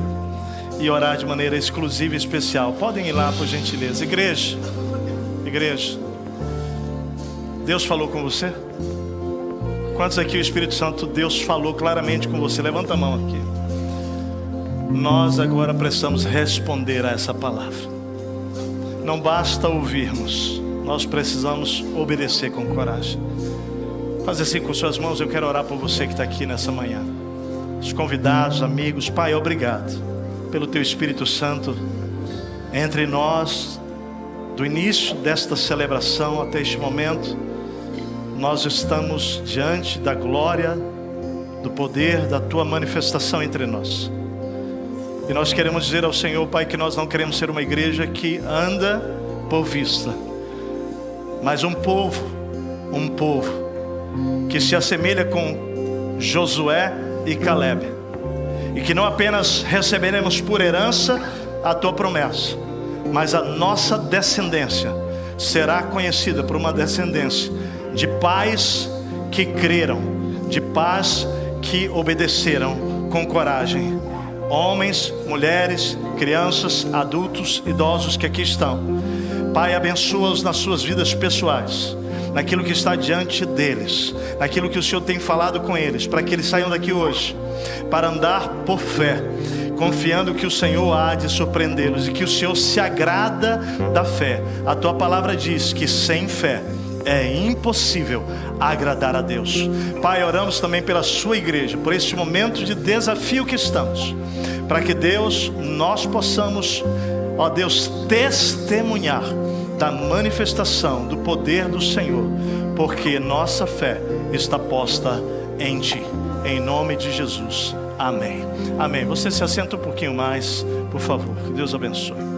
e orar de maneira exclusiva e especial. Podem ir lá, por gentileza. Igreja, Deus falou com você? Quantos aqui o Espírito Santo, Deus falou claramente com você? Levanta a mão aqui. Nós agora precisamos responder a essa palavra. Não basta ouvirmos, nós precisamos obedecer com coragem. Faz assim com suas mãos. Eu quero orar por você que está aqui nessa manhã. Os convidados, amigos. Pai, obrigado pelo Teu Espírito Santo entre nós. Do início desta celebração até este momento, nós estamos diante da glória, do poder, da Tua manifestação entre nós. E nós queremos dizer ao Senhor, Pai, que nós não queremos ser uma igreja que anda por vista, mas um povo que se assemelha com Josué e Caleb, e que não apenas receberemos por herança a Tua promessa, mas a nossa descendência será conhecida por uma descendência de pais que creram, de pais que obedeceram com coragem. Homens, mulheres, crianças, adultos, idosos que aqui estão. Pai, abençoa-os nas suas vidas pessoais, naquilo que está diante deles, naquilo que o Senhor tem falado com eles, para que eles saiam daqui hoje, para andar por fé, confiando que o Senhor há de surpreendê-los e que o Senhor se agrada da fé. A Tua palavra diz que sem fé é impossível agradar a Deus. Pai, oramos também pela Sua igreja, por este momento de desafio que estamos, para que Deus, nós possamos, ó Deus, testemunhar da manifestação do poder do Senhor, porque nossa fé está posta em Ti, em nome de Jesus. Amém. Amém. Você se assenta um pouquinho mais, por favor. Que Deus abençoe.